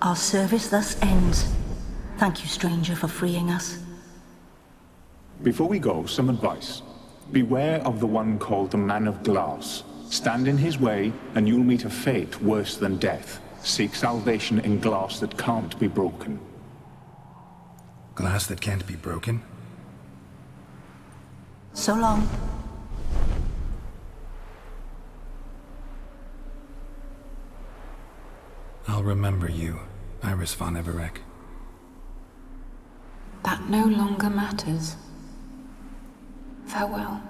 Our service thus ends. Thank you, stranger, for freeing us.
Before we go, some advice. Beware of the one called the Man of Glass. Stand in his way, and you'll meet a fate worse than death. Seek salvation in glass that can't be broken.
Glass that can't be broken?
So long.
I'll remember you, Iris von Everec.
That no longer matters. Farewell.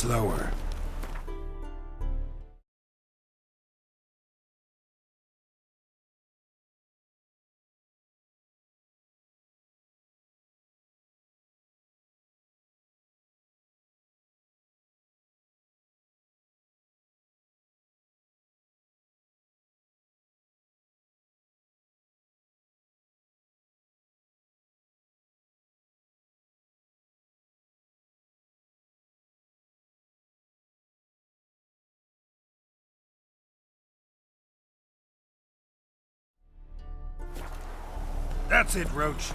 slower.
That's it, Roach.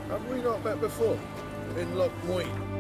Have we not met before? In Loch Moyne?